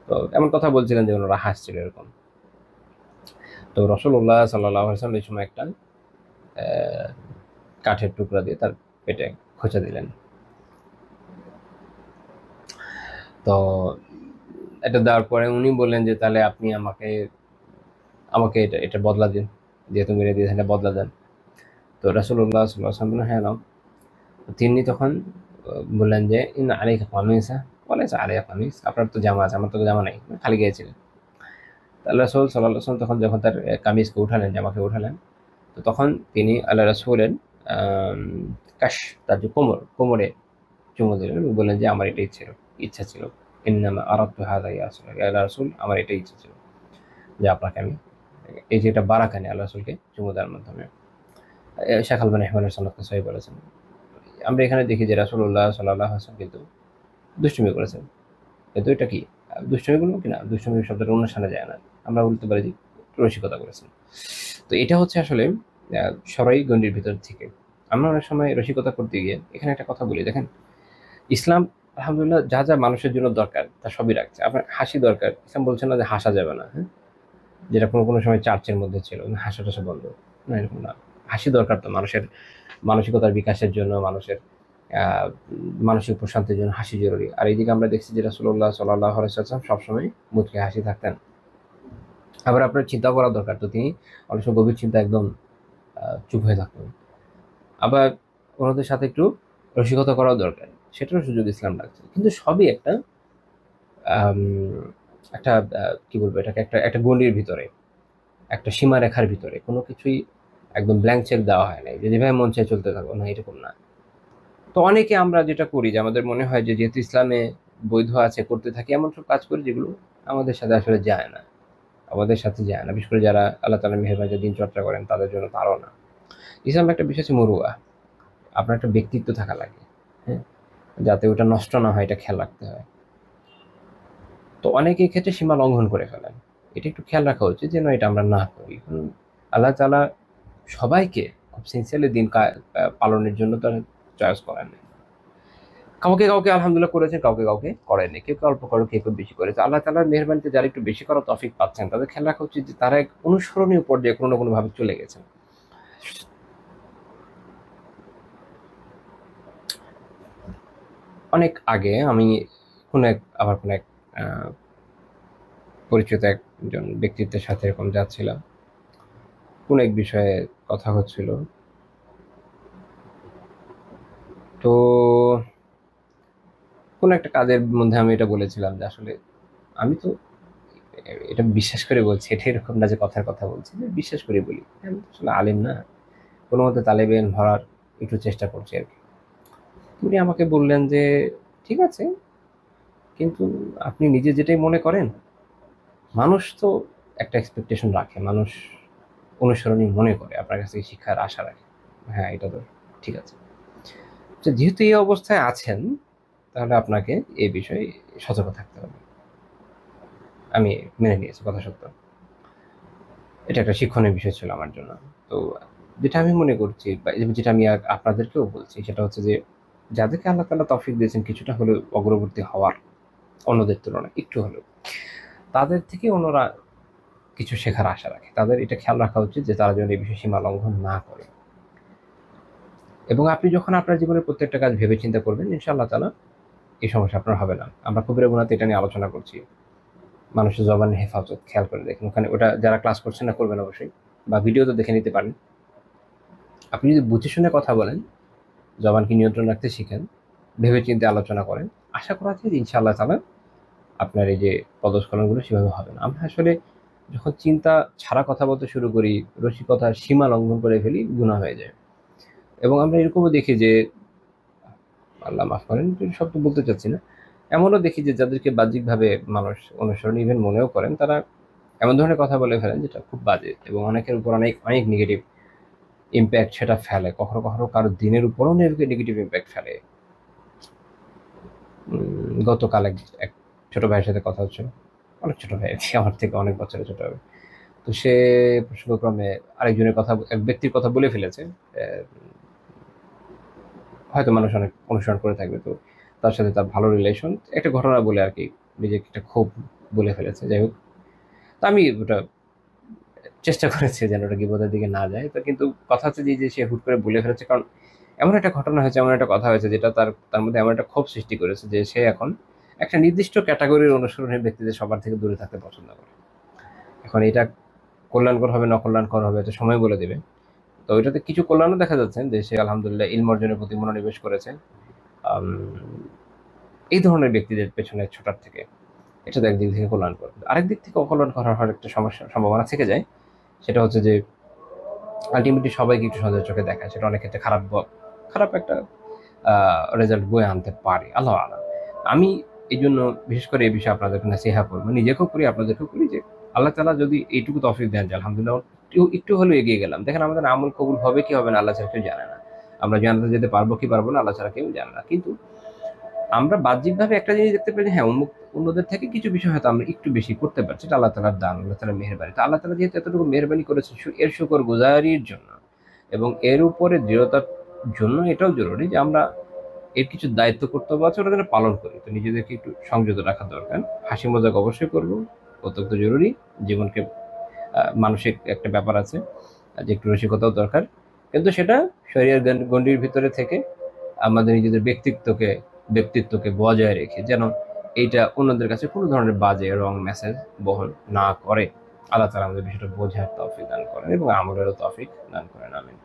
তো এমন কথা বলছিলেন যে ওনারা হাসছিল এরকম। তো রাসূলুল্লাহ সাল্লাল্লাহু আলাইহি ওয়াসাল্লাম এই সময় একটা কাঠের টুকরা দিয়ে তার পেটে খোঁচা দিলেন। তো এটা দেওয়ার পরে উনি বললেন যে তাহলে আপনি আমাকে আমাকে এটা এটা বদলা দিন, যেহেতু মেরে দিয়েছেন, এটা বদলা দেন। তো রাসূলুল্লাহ সাল্লাল্লাহু আলাইহি ওয়াসাল্লাম হ্যাঁ নাও। তিনি তখন বললেন যে ইন আলাইকা কামিসা ওয়ালাইসা আলাইয়া কামিস, আপনার তো জামা আছে, আমার তো জামা নাই, খালি গায়ে ছিলেন। আল্লাহ রাসূল সাল্লাল্লাহু আলাইহি ওয়াসাল্লাম তখন যখন তার কামিজকে উঠালেন, জামাকে উঠালেন, তো তখন তিনি আল্লাহ রাসূলের কাশ, তার যে কোমরে চুমু দিলেন এবং বললেন যে আমার এটা ইচ্ছা ছিল, ইন্নামা আরাদতু হাযা ইয়া রাসূলুল্লাহ, আল্লাহ রাসূল আমার এটাই ইচ্ছা ছিল যে আপনাকে আমি, এই যে এটা বারাকানি আল্লাহ রাসূলকে চুমু দেওয়ার মাধ্যমে। শাইখ আলবানী রাহিমাহুল্লাহ সনদকে সহিহ বলেছেন। আমরা এখানে দেখি যে রাসূলুল্লাহ সাল্লাল্লাহু আলাইহি ওয়াসাল্লাম কিন্তু দুষ্টুমি করেছেন, কিন্তু এটা কি দুষ্টুমি বলবো কিনা, দুষ্টুমি শব্দটা অনুষ্ঠানে যায় না, আমরা বলতে পারি যে রসিকতা করেছেন। তো এটা হচ্ছে আসলে সরাই গণ্ডির ভিতর থেকে। আমরা অনেক সময় রসিকতা করতে গিয়ে এখানে একটা কথা বলি, দেখেন ইসলাম আলহামদুলিল্লাহ যা যা মানুষের জন্য দরকার তা সবই রাখছে। আপনার হাসি দরকার, ইসলাম বলছে না যে হাসা যাবে না, হ্যাঁ, যেটা কোনো কোনো সময় চার্চের মধ্যে ছিল হাসা টাসা বন্ধ, না এরকম না। হাসি দরকার তো মানুষের মানসিকতার বিকাশের জন্য, মানুষের মানসিক প্রশান্তির জন্য হাসি জরুরি। আর এইদিকে আমরা দেখছি যে রাসূলুল্লাহ সাল্লাল্লাহু আলাইহি ওয়াসাল্লাম সবসময় মুখে হাসি থাকতেন, আবার আপনার চিন্তা করা দরকার, তো তিনি অনেক সময় গভীর চিন্তা একদম চুপ হয়ে থাকবেন। আবার ওনাদের সাথে একটু রসিকতা করাও দরকার, সেটারও সুযোগ ইসলাম রাখছে। কিন্তু সবই একটা আম, একটা কি বলবো এটাকে, একটা একটা গণ্ডির ভিতরে, একটা সীমারেখার ভিতরে। কোনো কিছুই একদম ব্ল্যাঙ্ক চেক দেওয়া হয় না যে যেভাবে মন চায় চলতে থাকো, না, এরকম না। তো অনেকে আমরা যেটা করি যে আমাদের মনে হয় যে যেহেতু ইসলামে বৈধ আছে করতে থাকি, এমন সব কাজ করি যেগুলো আমাদের সাথে আসলে যায় না, আমাদের সাথে যায় না। বিশেষ করে যারা আল্লাহ তাআলার মেহেরবানিতে দিন চর্চা করেন তাদের জন্য তারও না। ইসলাম একটা বিশেষ মরুয়া, আপনার একটা ব্যক্তিত্ব থাকা লাগে, হ্যাঁ, যাতে ওটা নষ্ট না হয় এটা খেয়াল রাখতে হয়। তো অনেকে ক্ষেত্রে সীমা লঙ্ঘন করে ফেলেন, এটা একটু খেয়াল রাখা উচিত যেন এটা আমরা না করি। কারণ আল্লাহ তাআলা সবাইকে খুব সিনসিয়ারলি দিন পালনের জন্য তার চয়েস করেন। কাউকে কাউকে আলহামদুলিল্লাহ করেছেন, কাউকে কাউকে করেননি, কেউ কেউ অল্প করে, কেউ কেউ বেশি করেছে। আল্লাহ তাআলার মেহেরবানিতে যারা একটু বেশি করার তৌফিক পাচ্ছেন তাদের খেয়াল রাখা উচিত যে তারা এক অনুসরণীয় পর্যায়ে কোনো না কোনো ভাবে চলে গেছেন। অনেক আগে আমি কোন এক আহ, পরিচিত একজন ব্যক্তিত্বের সাথে এরকম যাচ্ছিলাম, কোন এক বিষয়ে কথা হচ্ছিল। তো কোন একটা কাজের মধ্যে আমি এটা বলেছিলাম যে আসলে আমি তো এটা বিশ্বাস করে বলছি, এটা এরকম না যে কথার কথা বলছি, যে বিশ্বাস করে বলি আমি তো আসলে আলেম না, কোনো মতে তালেবে ইলম ধরার একটু চেষ্টা করছি আর কি। উনি আমাকে বললেন যে ঠিক আছে, কিন্তু আপনি নিজে যেটাই মনে করেন, মানুষ তো একটা এক্সপেকটেশন রাখে, মানুষ অনুসরণী মনে করে, আপনার কাছ থেকে শিক্ষার আশা রাখে। হ্যাঁ, এটা তো ঠিক আছে। তো যেহেতু এই অবস্থায় আছেন, তাহলে আপনাকে এই বিষয়ে সতর্ক থাকতে হবে। আমি মেনে নিয়েছি, কথা সত্য। এটা একটা শিক্ষণীয় বিষয় ছিল আমার জন্য। তো যেটা আমি মনে করছি বা যেটা আমি আপনাদেরকেও বলছি সেটা হচ্ছে যে যাদেরকে আল্লাহ তাআলা তৌফিক দিয়েছেন কিছুটা হলেও অগ্রবর্তী হওয়ার, অন্যদের তুলনায় একটু হলেও, তাদের থেকে অন্যরা কিছু শেখার আশা রাখে। তাদের এটা খেয়াল রাখা উচিত যে তারা যেন এই বিষয়ে সীমা লঙ্ঘন না করে। এবং আপনি যখন আপনার জীবনের প্রত্যেকটা কাজ ভেবে চিন্তা করবেন, ইনশাআল্লাহ তাআলা এই সমস্যা আপনার হবে না। আমরা কবিরা গুনাতে এটা নিয়ে আলোচনা করছি, মানুষের জবানের হেফাজত, খেয়াল করে দেখেন ওখানে। ওটা যারা ক্লাস করছেন না করবেন অবশ্যই, বা ভিডিও তো দেখে নিতে পারেন। আপনি যদি বুঝে শুনে কথা বলেন, জবানকে নিয়ন্ত্রণ রাখতে শিখেন, ভেবে চিন্তে আলোচনা করেন, আশা করা যায় যে ইনশাআল্লাহ তাআলা আপনার এই যে পদস্খলনগুলো সেভাবে হবে না। আমরা আসলে যখন চিন্তা ছাড়া কথা বলতে শুরু করি, রসিকতার সীমা লঙ্ঘন করে ফেলি, গুনাহ হয়ে যায়। এবং আমরা এরকমও দেখি যে, আল্লাহ মাফ করেন, সব তো বলতে চাচ্ছি না, এমনও দেখি যে যাদেরকে বাহ্যিকভাবে মানুষ অনুসরণ ইভেন মনেও করেন, তারা এমন ধরনের কথা বলে ফেলেন যেটা খুব বাজে এবং অনেকের উপর অনেক অনেক নেগেটিভ ইম্প্যাক্ট সেটা ফেলে। কখনো কখনো কারো দিনের উপরও নেগেটিভ ইম্প্যাক্ট ফেলে। গতকাল এক এক ছোট ভাইয়ের সাথে কথা হচ্ছিল, অনেক ছোট ভাই আর কি, আমার থেকে অনেক বছরের ছোট হবে। তো সে প্রসঙ্গক্রমে আরেকজনের কথা, এক ব্যক্তির কথা বলে ফেলেছে। হয়তো মানুষ অনেক অনুসরণ করে থাকবে, তো তার সাথে তার ভালো রিলেশন, একটা ঘটনা বলে আর কি নিজেকে একটা ক্ষোভ বলে ফেলেছে। যাই হোক, তো আমি ওটা চেষ্টা করেছি যেন ওটা গীবতের দিকে না যায়। তো কিন্তু কথা হচ্ছে যে সে হুট করে বলে ফেলেছে, কারণ এমন একটা ঘটনা হয়েছে, এমন একটা কথা হয়েছে যেটা তার তার মধ্যে এমন একটা ক্ষোভ সৃষ্টি করেছে যে সে এখন একটা নির্দিষ্ট ক্যাটাগরির অনুসরণের ব্যক্তিদের সবার থেকে দূরে থাকতে পছন্দ করে। এখন এটা কল্যাণকর হবে না কল্যাণকর হবে এটা সময় বলে দেবে। তো ওইটাতে কিছু কল্যাণও দেখা যাচ্ছে যে সে আলহামদুলিল্লাহ ইলম অর্জনের প্রতি মনোনিবেশ করেছে আম, এই ধরনের ব্যক্তিদের পেছনে ছোটার থেকে। এটা তো একদিক থেকে কল্যাণকর, আরেক দিক থেকে অকল্যাণকর হওয়ার একটা সম্ভাবনা থেকে যায়। সেটা হচ্ছে যে আলটিমেটলি সবাইকে একটু সন্দেহের চোখে দেখায়, সেটা অনেক ক্ষেত্রে খারাপ একটা রেজাল্ট বয়ে আনতে পারে, আল্লাহ আলাম। আমি এই জন্য বিশেষ করে এই বিষয়ে আপনাদেরকে নাসিহা করবো, নিজেকেও করি আপনাদেরকেও করি, যে আল্লাহ তাআলা যদি এইটুকু তৌফিক দেন যে আলহামদুলিল্লাহ একটু একটু হলেও এগিয়ে গেলাম। দেখেন আমাদের আমল কবুল হবে কি হবে না আল্লাহ ছাড়া কেউ জানে না, আমরা জানাতে যেতে পারবো কি পারবো না আল্লাহ ছাড়া কেউ জানে না। কিন্তু আমরা বাহ্যিকভাবে একটা জিনিস দেখতে পাই যে হ্যাঁ, অন্যদের থেকে কিছু বিষয় হয়তো আমরা একটু বেশি করতে পারছি, এটা আল্লাহ তাআলার দান, আল্লাহ তাআলার মেহেরবানি। তো আল্লাহ তাআলা যেহেতু এতটুকু মেহেরবানি করেছে, এর শুকর গুজারির জন্য এবং এর উপরে দৃঢ়তার জন্য এটাও জরুরি যে আমরা এর কিছু দায়িত্ব কর্তব্য আছে ওটা যেন পালন করি। তো নিজেদেরকে একটু সংযত রাখা দরকার। হাসি মজাক অবশ্যই করবো, অত্যন্ত জরুরি। জীবনকে মানসিক একটা ব্যাপার আছে, যে একটু রসিকতাও দরকার, কিন্তু সেটা শরীরের গণ্ডির ভিতরে থেকে আমাদের নিজেদের ব্যক্তিত্বকে বজায় রেখে, যেন এইটা অন্যদের কাছে কোনো ধরনের বাজে রং মেসেজ বহন না করে। আল্লাহ তাআলা আমাদের বিষয়টা বোঝার তৌফিক দান করেন এবং আমলেরও তৌফিক দান করেন। আমিন।